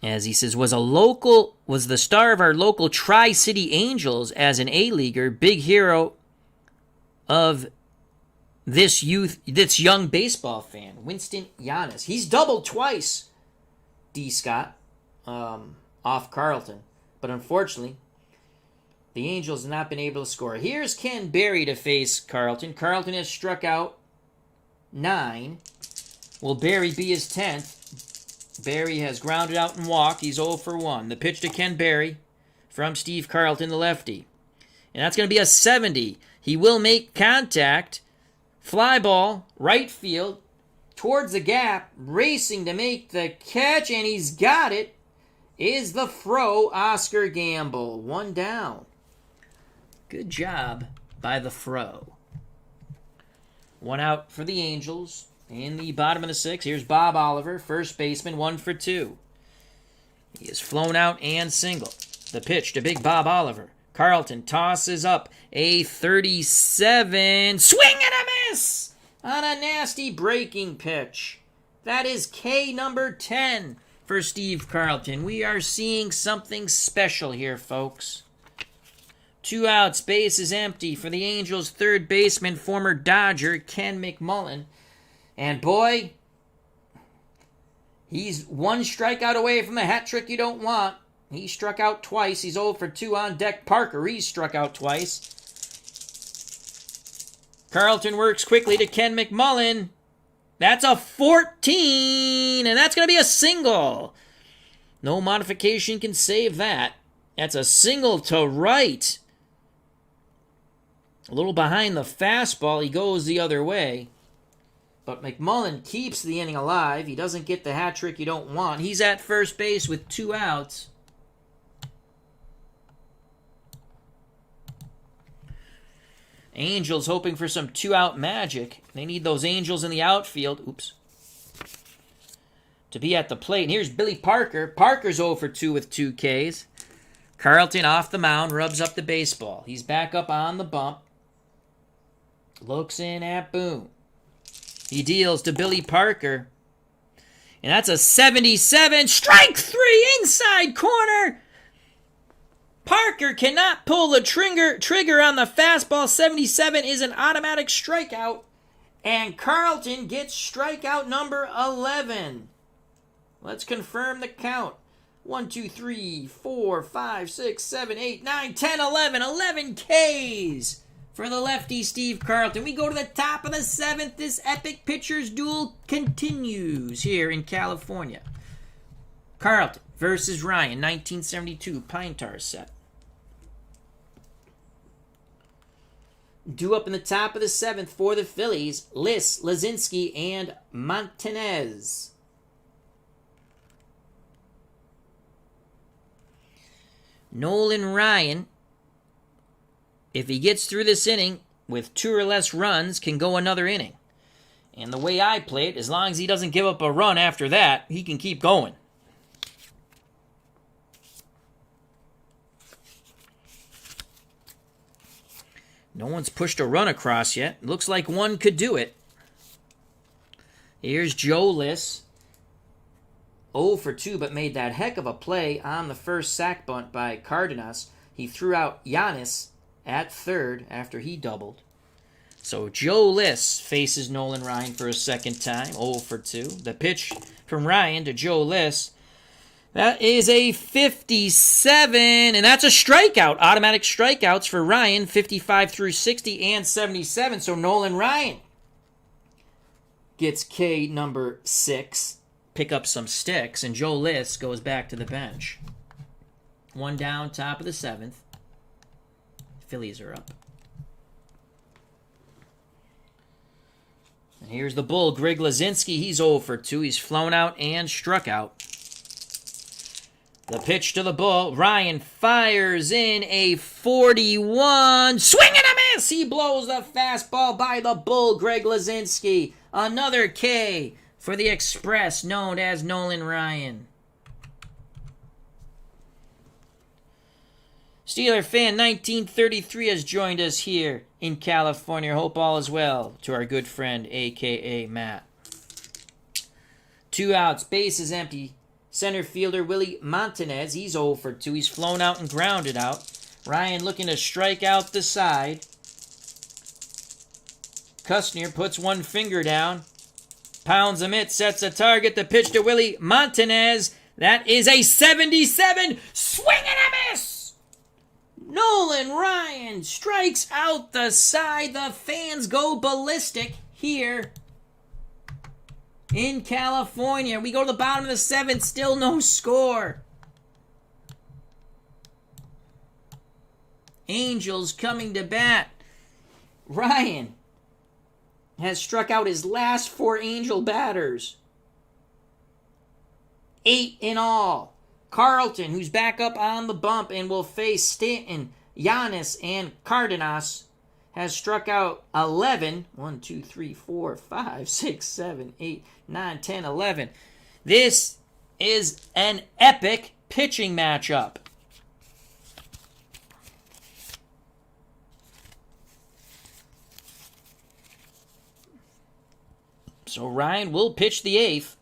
As he says, was the star of our local Tri-City Angels as an A-leaguer, big hero of this young baseball fan, Winston Giannis. He's doubled twice, D. Scott, off Carlton. But unfortunately, the Angels have not been able to score. Here's Ken Berry to face Carlton. Carlton has struck out 9. Will Berry be his 10th? Berry has grounded out and walked. He's 0 for 1. The pitch to Ken Berry from Steve Carlton, the lefty. And that's going to be a 70. He will make contact. Fly ball, right field, towards the gap, racing to make the catch, and he's got it, is the Fro, Oscar Gamble. 1 down. Good job by the Fro. 1 out for the Angels. In the bottom of the 6th, here's Bob Oliver, first baseman, 1 for 2. He is flown out and single. The pitch to Big Bob Oliver. Carlton tosses up a 37. Swing and a miss on a nasty breaking pitch. That is K number 10 for Steve Carlton. We are seeing something special here, folks. 2 outs, base is empty for the Angels' third baseman, former Dodger Ken McMullen. And boy, he's 1 strikeout away from the hat trick you don't want. He struck out twice. He's 0 for 2 on deck. Parker, he's struck out twice. Carlton works quickly to Ken McMullen. That's a 14, and that's going to be a single. No modification can save that. That's a single to right. A little behind the fastball. He goes the other way. But McMullen keeps the inning alive. He doesn't get the hat trick you don't want. He's at first base with 2 outs. Angels hoping for some 2-out magic. They need those Angels in the outfield. To be at the plate. And here's Billy Parker. Parker's 0 for 2 with 2 Ks. Carlton off the mound, rubs up the baseball. He's back up on the bump. Looks in at Boone. He deals to Billy Parker. And that's a 77. Strike 3 inside corner. Parker cannot pull the trigger on the fastball. 77 is an automatic strikeout. And Carlton gets strikeout number 11. Let's confirm the count. 1, 2, 3, 4, 5, 6, 7, 8, 9, 10, 11. 11 Ks for the lefty Steve Carlton. We go to the top of the 7th. This epic pitcher's duel continues here in California. Carlton versus Ryan, 1972 Pine Tar set. Due up in the top of the 7th for the Phillies, LUZINSKI, and MONTANEZ. Nolan Ryan, if he gets through this inning with 2 or less runs, can go another inning. And the way I play it, as long as he doesn't give up a run after that, he can keep going. No one's pushed a run across yet. Looks like one could do it. Here's Joe Liss. 0 for 2, but made that heck of a play on the first sac bunt by Cardenas. He threw out Giannis at third after he doubled. So Joe Liss faces Nolan Ryan for a second time. 0 for 2. The pitch from Ryan to Joe Liss. That is a 57, and that's a strikeout. Automatic strikeouts for Ryan, 55 through 60 and 77. So Nolan Ryan gets K number 6, pick up some sticks, and Joe Liss goes back to the bench. 1 down, top of the 7th. Phillies are up. And here's the bull, Greg LUZINSKI. He's 0 for 2. He's flown out and struck out. The pitch to the bull. Ryan fires in a 41. Swing and a miss. He blows the fastball by the bull, Greg LUZINSKI. Another K for the Express, known as Nolan Ryan. Steeler fan 1933 has joined us here in California. Hope all is well to our good friend, a.k.a. Matt. 2 outs, base is empty. Center fielder Willie Montanez, he's 0 for 2. He's flown out and grounded out. Ryan looking to strike out the side. Kusnyer puts one finger down. Pounds a mitt, sets a target. The pitch to Willie Montanez. That is a 77. Swing and a miss! Nolan Ryan strikes out the side. The fans go ballistic here in California. We go to the bottom of the 7th. Still no score. Angels coming to bat. Ryan has struck out his last 4 Angel batters. 8 in all. Carlton, who's back up on the bump and will face Stanton, Giannis, and Cardenas, has struck out 11. 1, 2, 3, 4, 5, 6, 7, 8, 9, 10, 11. This is an epic pitching matchup. So Ryan will pitch the 8th.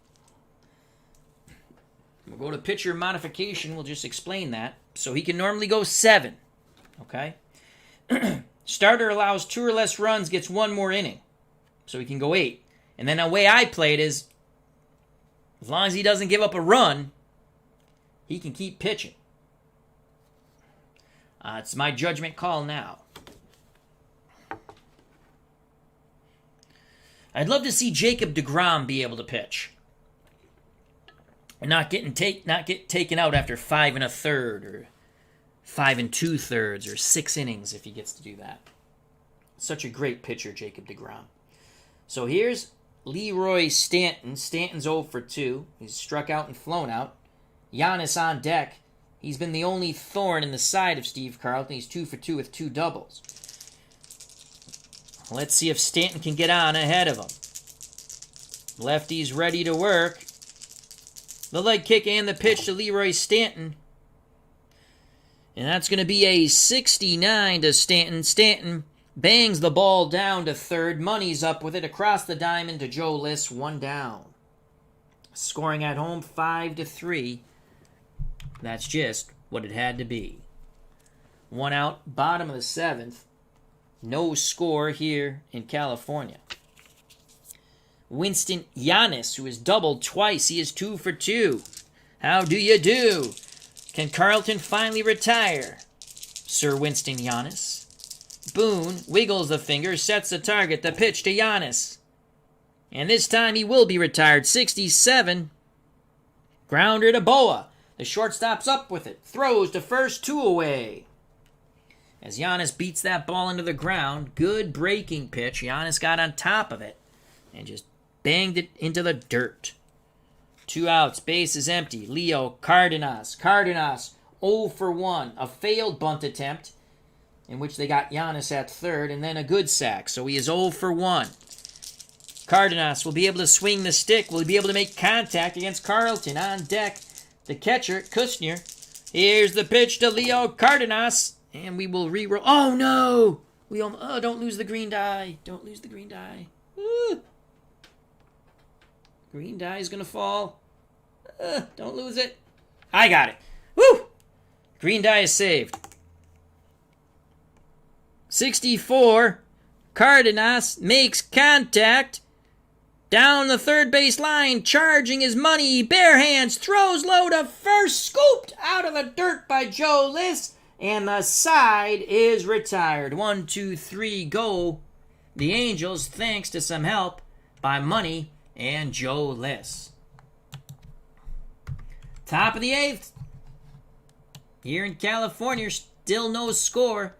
We'll go to pitcher modification. We'll just explain that. So he can normally go 7. Okay? Starter allows 2 or less runs, gets 1 more inning. So he can go 8. And then the way I play it is, as long as he doesn't give up a run, he can keep pitching. It's my judgment call now. I'd love to see Jacob deGrom be able to pitch. And not get taken out after 5 1/3 or 5 2/3 or 6 innings if he gets to do that. Such a great pitcher, Jacob deGrom. So here's Leroy Stanton. Stanton's 0 for 2. He's struck out and flown out. Giannis on deck. He's been the only thorn in the side of Steve Carlton. He's 2 for 2 with 2 doubles. Let's see if Stanton can get on ahead of him. Lefty's ready to work. The leg kick and the pitch to Leroy Stanton. And that's going to be a 69 to Stanton. Stanton bangs the ball down to third. Money's up with it across the diamond to Joe Liss. 1 down. Scoring at home 5-3. That's just what it had to be. 1 out, bottom of the 7th. No score here in California. Winston Giannis, who has doubled twice. He is 2 for 2. How do you do? Can Carlton finally retire? Sir Winston Giannis. Boone wiggles the finger, sets the target. The pitch to Giannis. And this time he will be retired. 67. Grounder to BOWA. The shortstop's up with it. Throws to first, 2 away. As Giannis beats that ball into the ground, good breaking pitch. Giannis got on top of it and just banged it into the dirt. 2 outs, base is empty. Leo Cardenas. Cardenas 0 for 1. A failed bunt attempt in which they got Giannis at third and then a good sack. So he is 0 for 1. Cardenas will be able to swing the stick. Will he be able to make contact against Carlton? On deck, the catcher, Kusnyer. Here's the pitch to Leo Cardenas. And we will re-roll. Oh, no! Don't lose the green die. Don't lose the green die. Ooh. Green die is going to fall. Don't lose it. I got it. Woo! Green die is saved. 64. Cardenas makes contact. Down the third base line, charging his money. Bare hands, throws low to first. Scooped out of the dirt by Joe Liss. And the side is retired. 1, 2, 3, go. The Angels, thanks to some help by Money and Joe Liss. Top of the 8th. Here in California, still no score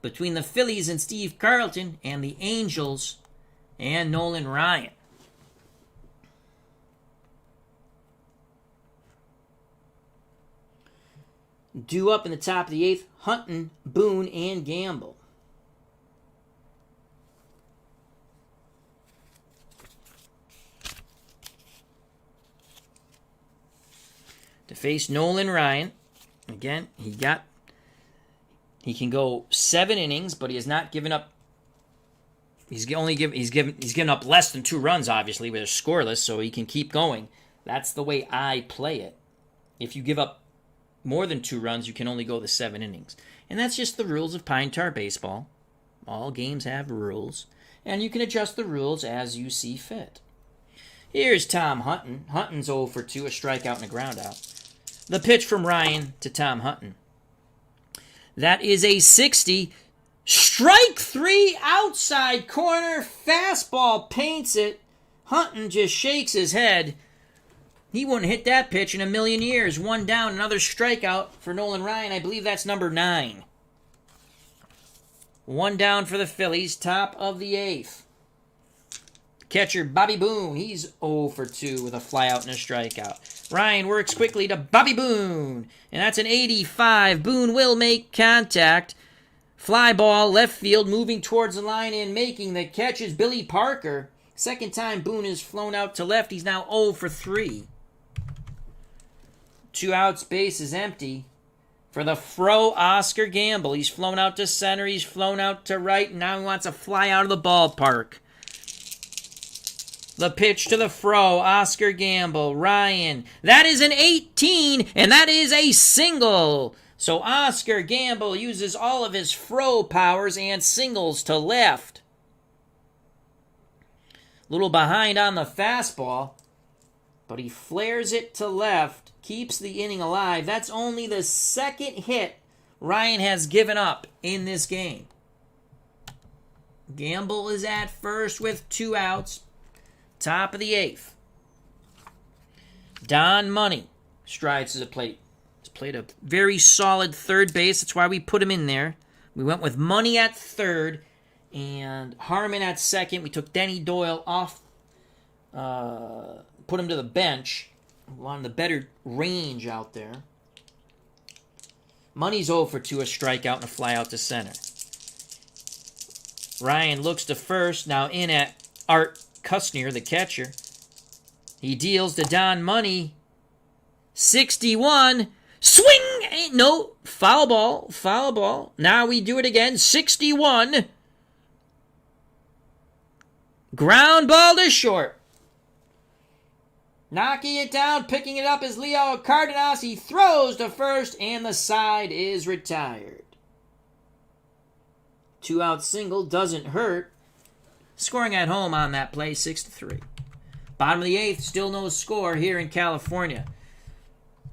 between the Phillies and Steve Carlton and the Angels and Nolan Ryan. Due up in the top of the 8th, Hutton, Boone, and Gamble. To face Nolan Ryan. Again, he got He can go 7 innings, but he has not given up. He's given up less than 2 runs, obviously, but they're scoreless, so he can keep going. That's the way I play it. If you give up more than 2 runs, you can only go the 7 innings. And that's just the rules of Pine Tar Baseball. All games have rules. And you can adjust the rules as you see fit. Here's Tom Hutton. Hutton's 0 for 2, a strikeout and a groundout. The pitch from Ryan to Tom Hutton. That is a 60. Strike 3, outside corner. Fastball paints it. Hutton just shakes his head. He wouldn't hit that pitch in a million years. 1 down, another strikeout for Nolan Ryan. I believe that's number 9. 1 down for the Phillies, top of the 8th. Catcher Bobby Boone, he's 0 for 2 with a flyout and a strikeout. Ryan works quickly to Bobby Boone, and that's an 85. Boone will make contact. Fly ball, left field, moving towards the line and making the catch is Billy Parker. Second time Boone is flown out to left. He's now 0 for 3. 2 outs, base is empty. For the Fro, Oscar Gamble. He's flown out to center. He's flown out to right. And now he wants to fly out of the ballpark. The pitch to the Fro, Oscar Gamble. Ryan. That is an 18, and that is a single. So Oscar Gamble uses all of his Fro powers and singles to left. Little behind on the fastball, but he flares it to left. Keeps the inning alive. That's only the 2nd hit Ryan has given up in this game. Gamble is at first with 2 outs. Top of the 8th. Don Money strides to the plate. He's played a very solid third base. That's why we put him in there. We went with Money at third and Harmon at second. We took Denny Doyle off, put him to the bench. Wanted the better range out there. Money's 0 for 2, a strikeout and a fly out to center. Ryan looks to first, now in at Art Kusnyer, the catcher. He deals to Don Money. 61. Swing! No, foul ball, foul ball. Now we do it again. 61. Ground ball to short. Knocking it down, picking it up is Leo Cardenas. He throws to first, and the side is retired. 2-out single doesn't hurt. Scoring at home on that play, 6-3. Bottom of the 8th, still no score here in California.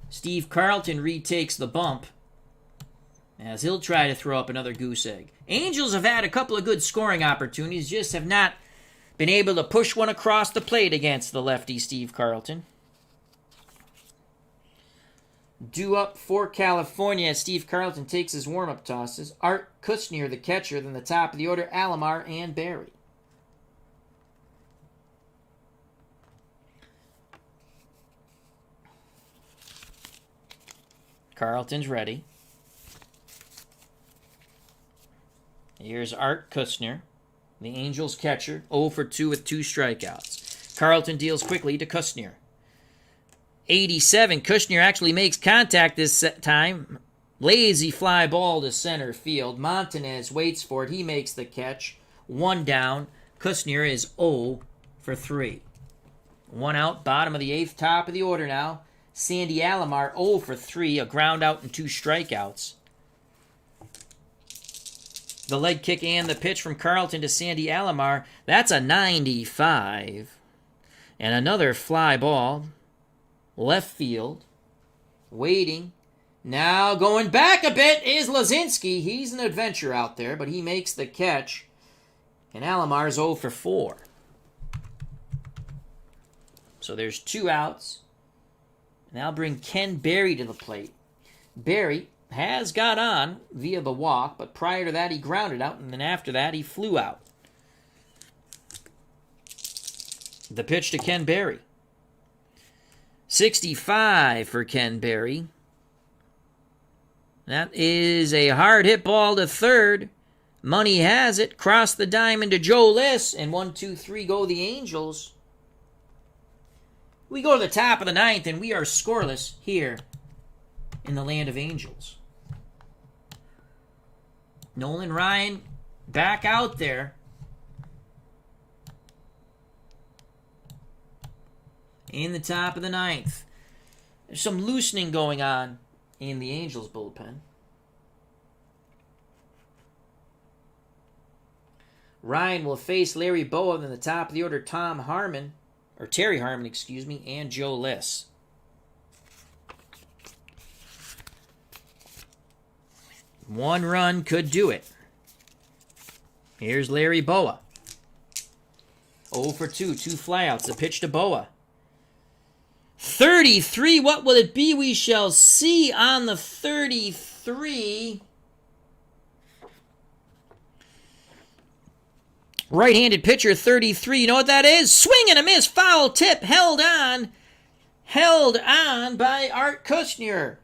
Steve Carlton retakes the bump as he'll try to throw up another goose egg. Angels have had a couple of good scoring opportunities, just have not been able to push one across the plate against the lefty Steve Carlton. Due up for California as Steve Carlton takes his warm-up tosses. Art Kusnyer, the catcher, then the top of the order, Alomar and Barry. Carlton's ready. Here's Art Kusnyer, the Angels catcher, 0 for 2 with 2 strikeouts. Carlton deals quickly to Kusnyer. 87. Kusnyer actually makes contact this time. Lazy fly ball to center field. Montanez waits for it. He makes the catch. 1 down. Kusnyer is 0 for 3. 1 out, bottom of the 8th, top of the order now. Sandy Alomar, 0 for 3, a ground out and 2 strikeouts. The leg kick and the pitch from Carlton to Sandy Alomar. That's a 95. And another fly ball. Left field. Waiting. Now going back a bit is LUZINSKI. He's an adventure out there, but he makes the catch. And Alomar's 0 for 4. So there's 2 outs. Now bring Ken Berry to the plate. Berry has got on via the walk, but prior to that he grounded out, and then after that he flew out. The pitch to Ken Berry. 65 for Ken Berry. That is a hard hit ball to third. Money has it. Cross the diamond to Joe Liss, and 1, 2, 3 go the Angels. We go to the top of the 9th, and we are scoreless here in the land of Angels. Nolan Ryan back out there. In the top of the ninth. There's some loosening going on in the Angels bullpen. Ryan will face Larry Bowa in the top of the order, Terry Harmon, and Joe Liss. One run could do it. Here's Larry Bowa. 0 for 2, 2 flyouts. The pitch to Bowa. 33, what will it be? We shall see on the 33. Right-handed pitcher, 33. You know what that is? Swing and a miss, foul tip, held on by Art Kusnyer.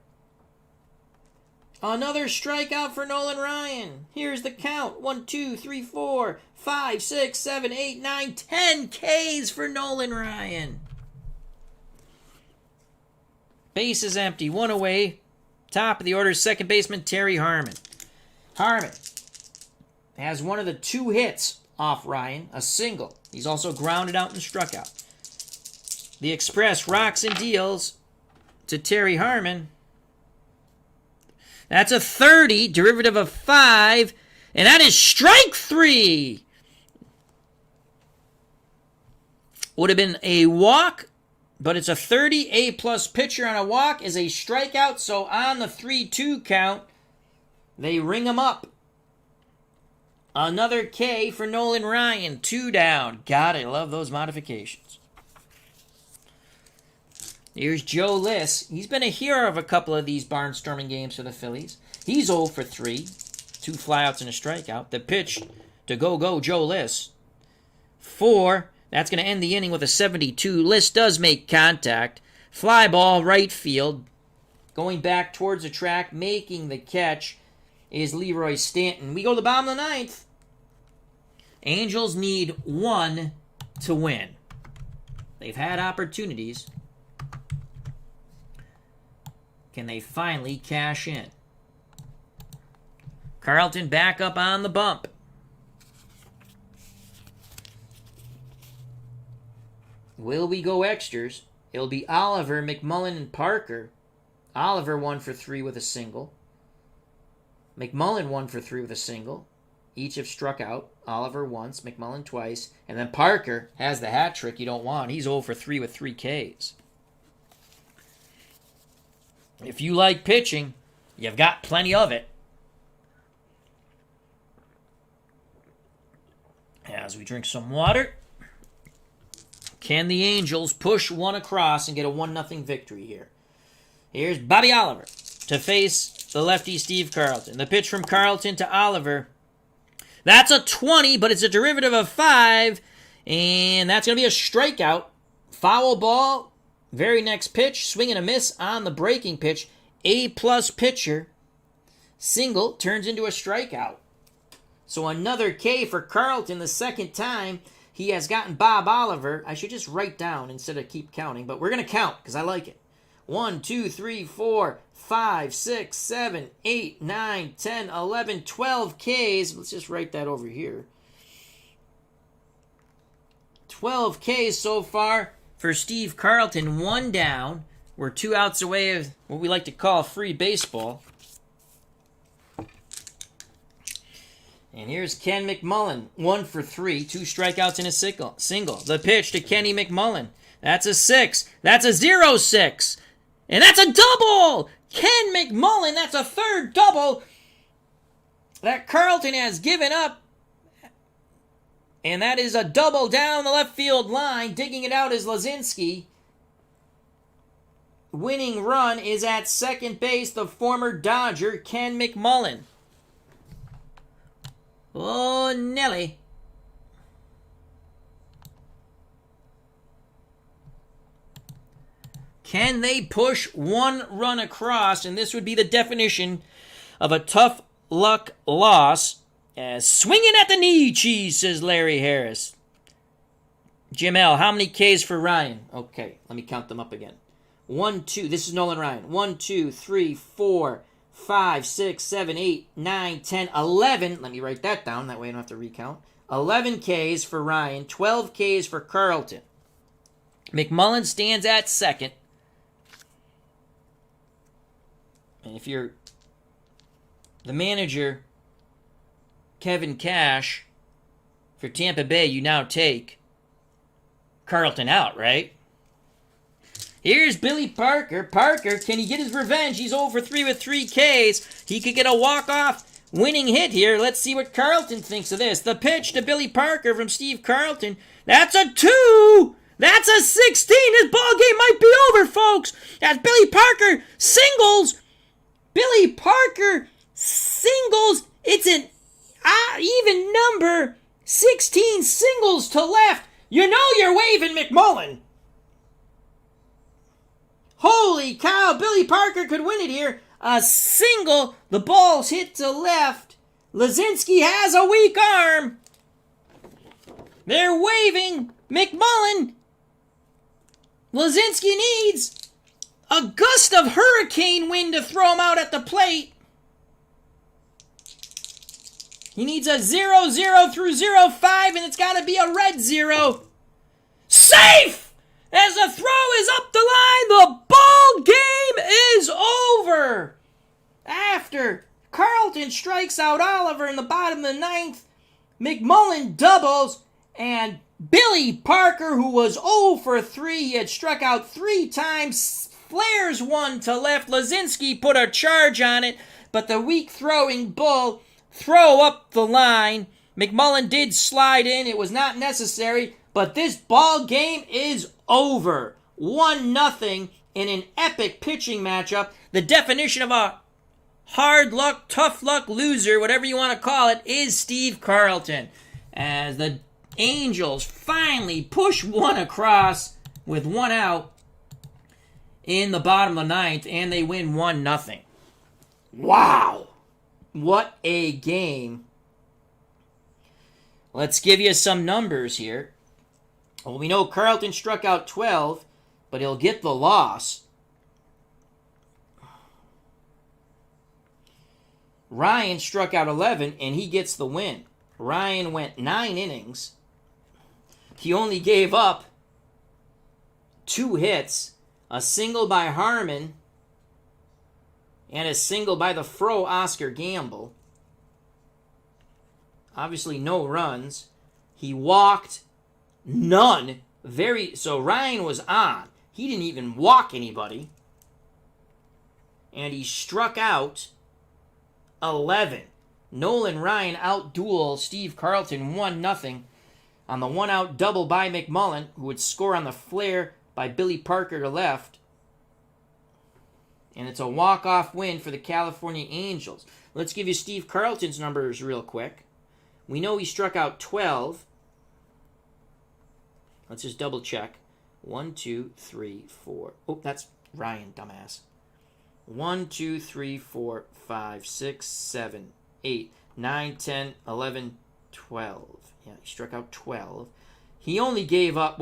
Another strikeout for Nolan Ryan. Here's the count. 1, 2, 3, 4, 5, 6, 7, 8, 9, 10 Ks for Nolan Ryan. Base is empty. One away. Top of the order, second baseman Terry Harmon. Harmon has one of the 2 hits off Ryan, a single. He's also grounded out and struck out. The Express rocks and deals to Terry Harmon. That's a 30, derivative of 5, and that is strike 3. Would have been a walk, but it's a 30. A-plus pitcher on a walk is a strikeout, so on the 3-2 count, they ring him up. Another K for Nolan Ryan, 2 down. God, I love those modifications. Here's Joe Liss. He's been a hero of a couple of these barnstorming games for the Phillies. He's 0 for 3. 2 flyouts and a strikeout. The pitch to go Joe Liss. 4. That's going to end the inning with a 72. Liss does make contact. Fly ball, right field. Going back towards the track, making the catch is LEROY Stanton. We go to the bottom of the 9th. Angels need 1 to win. They've had opportunities. Can they finally cash in? Carlton back up on the bump. Will we go extras? It'll be Oliver, McMullen, and Parker. Oliver 1 for 3 with a single. McMullen 1 for 3 with a single. Each have struck out. Oliver once, McMullen twice. And then Parker has the hat trick you don't want. He's 0 for 3 with 3 Ks. If you like pitching, you've got plenty of it. As we drink some water, can the Angels push one across and get a 1-0 victory here? Here's Bobby Oliver to face the lefty Steve Carlton. The pitch from Carlton to Oliver. That's a 20, but it's a derivative of 5, and that's going to be a strikeout. Foul ball. Very next pitch, swing and a miss on the breaking pitch. A-plus pitcher. Single turns into a strikeout. So another K for Carlton the second time he has gotten Bob Oliver. I should just write down instead of keep counting, but we're going to count because I like it. 1, 2, 3, 4, 5, 6, 7, 8, 9, 10, 11, 12 Ks. Let's just write that over here. 12 Ks so far for Steve Carlton. 1 down. We're 2 outs away of what we like to call free baseball. And here's Ken McMullen. 1 for 3. 2 strikeouts and a single. The pitch to Kenny McMullen. That's a 6. That's a 0-6. And that's a double! Ken McMullen, that's a 3rd double that Carlton has given up. And that is a double down the left field line. Digging it out is LUZINSKI. Winning run is at second base, the former Dodger, Ken McMullen. Oh, Nelly. Can they push 1 run across? And this would be the definition of a tough luck loss. As swinging at the knee, cheese, says Larry Harris. Jim L., how many Ks for Ryan? Okay, let me count them up again. 1, 2, this is Nolan Ryan. 1, 2, 3, 4, 5, 6, 7, 8, 9, 10, 11. Let me write that down. That way I don't have to recount. 11 Ks for Ryan. 12 Ks for Carlton. McMullen stands at second. And if you're the manager, Kevin Cash, for Tampa Bay, you now take Carlton out, right? Here's Billy Parker. Parker, can he get his revenge? He's 0 for 3 with 3 Ks. He could get a walk-off winning hit here. Let's see what Carlton thinks of this. The pitch to Billy Parker from Steve Carlton. That's a 2! That's a 16! This ball game might be over, folks! That's Billy Parker singles! Billy Parker singles! It's an even number! 16 singles to left! You know you're waving McMullen! Holy cow, Billy Parker could win it here. A single, the ball's hit to left. LUZINSKI has a weak arm. They're waving McMullen. LUZINSKI needs a gust of hurricane wind to throw him out at the plate. He needs a 0-0 through 0-5, and it's got to be a red 0. Safe! As the throw is up the line, the ball game is over. After Carlton strikes out Oliver in the bottom of the ninth, McMullen doubles, and Billy Parker, who was 0 for 3, he had struck out 3 times, flares one to left. LUZINSKI put a charge on it, but the weak throwing Bull throw up the line. McMullen did slide in. It was not necessary. But this ball game is over. 1-0 in an epic pitching matchup. The definition of a hard luck, tough luck loser, whatever you want to call it, is Steve Carlton. As the Angels finally push one across with 1 out in the bottom of the ninth, and they win 1-0. Wow. What a game. Let's give you some numbers here. Well, we know Carlton struck out 12, but he'll get the loss. Ryan struck out 11, and he gets the win. Ryan went 9 innings. He only gave up 2 hits, a single by HARMON, and a single by the Fro Oscar Gamble. Obviously no runs. He walked none. So Ryan was on. He didn't even walk anybody. And he struck out 11. Nolan Ryan out-duel Steve Carlton 1-0 on the 1-out double by McMullen, who would score on the flare by Billy Parker to left. And it's a walk-off win for the California Angels. Let's give you Steve Carlton's numbers real quick. We know he struck out 12. Let's just double check. 1, 2, 3, 4. Oh, that's Ryan, dumbass. 1, 2, 3, 4, 5, 6, 7, 8, 9, 10, 11, 12. Yeah, he struck out 12. He only gave up,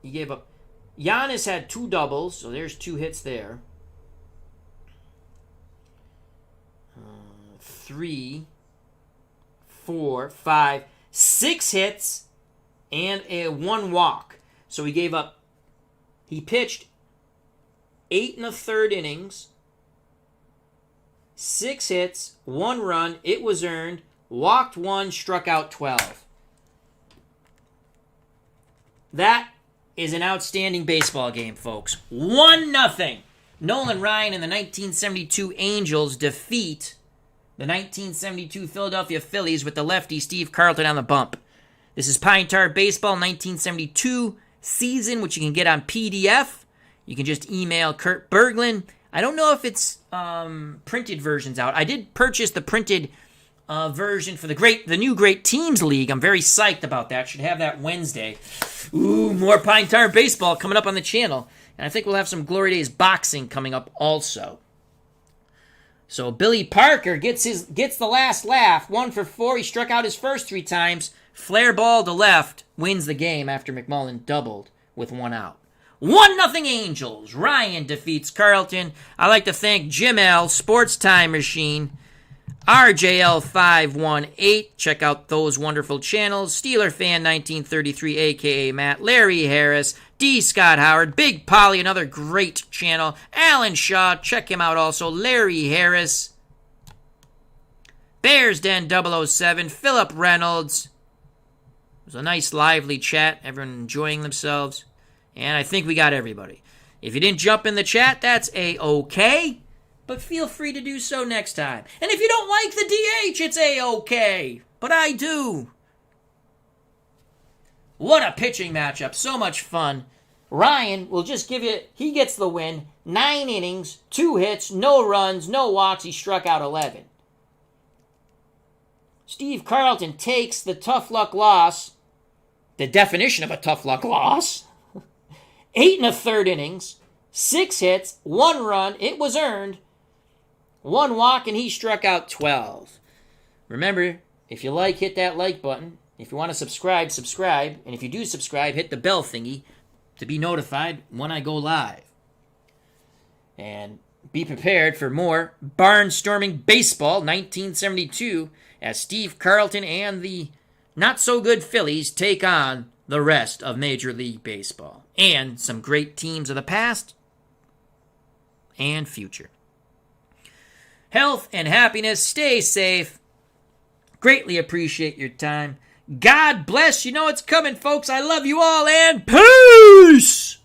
Giannis had 2 doubles, so there's 2 hits there. 3, 4, 5, 6 hits, and a 1 walk. So he pitched 8 1/3 innings, 6 hits, 1 run, it was earned, walked 1, struck out 12. That is an outstanding baseball game, folks. 1-0. Nolan Ryan and the 1972 Angels defeat the 1972 Philadelphia Phillies with the lefty Steve Carlton on the bump. This is Pine Tar Baseball 1972 season, which you can get on PDF. You can just email Kurt Berglund. I don't know if it's printed versions out. I did purchase the printed version for the new Great Teams League. I'm very psyched about that. Should have that Wednesday. Ooh, more Pine Tar Baseball coming up on the channel. And I think we'll have some Glory Days boxing coming up also. So Billy Parker gets the last laugh. 1 for 4. He struck out his first 3 times. Flare ball to left, wins the game after McMullen doubled with 1 out. 1-0 Angels. Ryan defeats Carlton. I'd like to thank Jim L, Sports Time Machine, RJL518. Check out those wonderful channels. Steeler Fan 1933, a.k.a. Matt. Larry Harris. D. Scott Howard. Big Polly, another great channel. Alan Shaw. Check him out also. Larry Harris. Bears Den 007. Philip Reynolds. It was a nice, lively chat. Everyone enjoying themselves. And I think we got everybody. If you didn't jump in the chat, that's A-OK. But feel free to do so next time. And if you don't like the DH, it's A-OK. But I do. What a pitching matchup. So much fun. Ryan will just give you, he gets the win. 9 innings, 2 hits, no runs, no walks. He struck out 11. Steve Carlton takes the tough luck loss. The definition of a tough luck loss. 8 1/3 innings, 6 hits, 1 run. It was earned. 1 walk, and he struck out 12. Remember, if you like, hit that like button. If you want to subscribe, subscribe. And if you do subscribe, hit the bell thingy to be notified when I go live. And be prepared for more barnstorming baseball 1972 as Steve Carlton and the not-so-good Phillies take on the rest of Major League Baseball. And some great teams of the past and future. Health and happiness. Stay safe. Greatly appreciate your time. God bless. You know it's coming, folks. I love you all, and peace!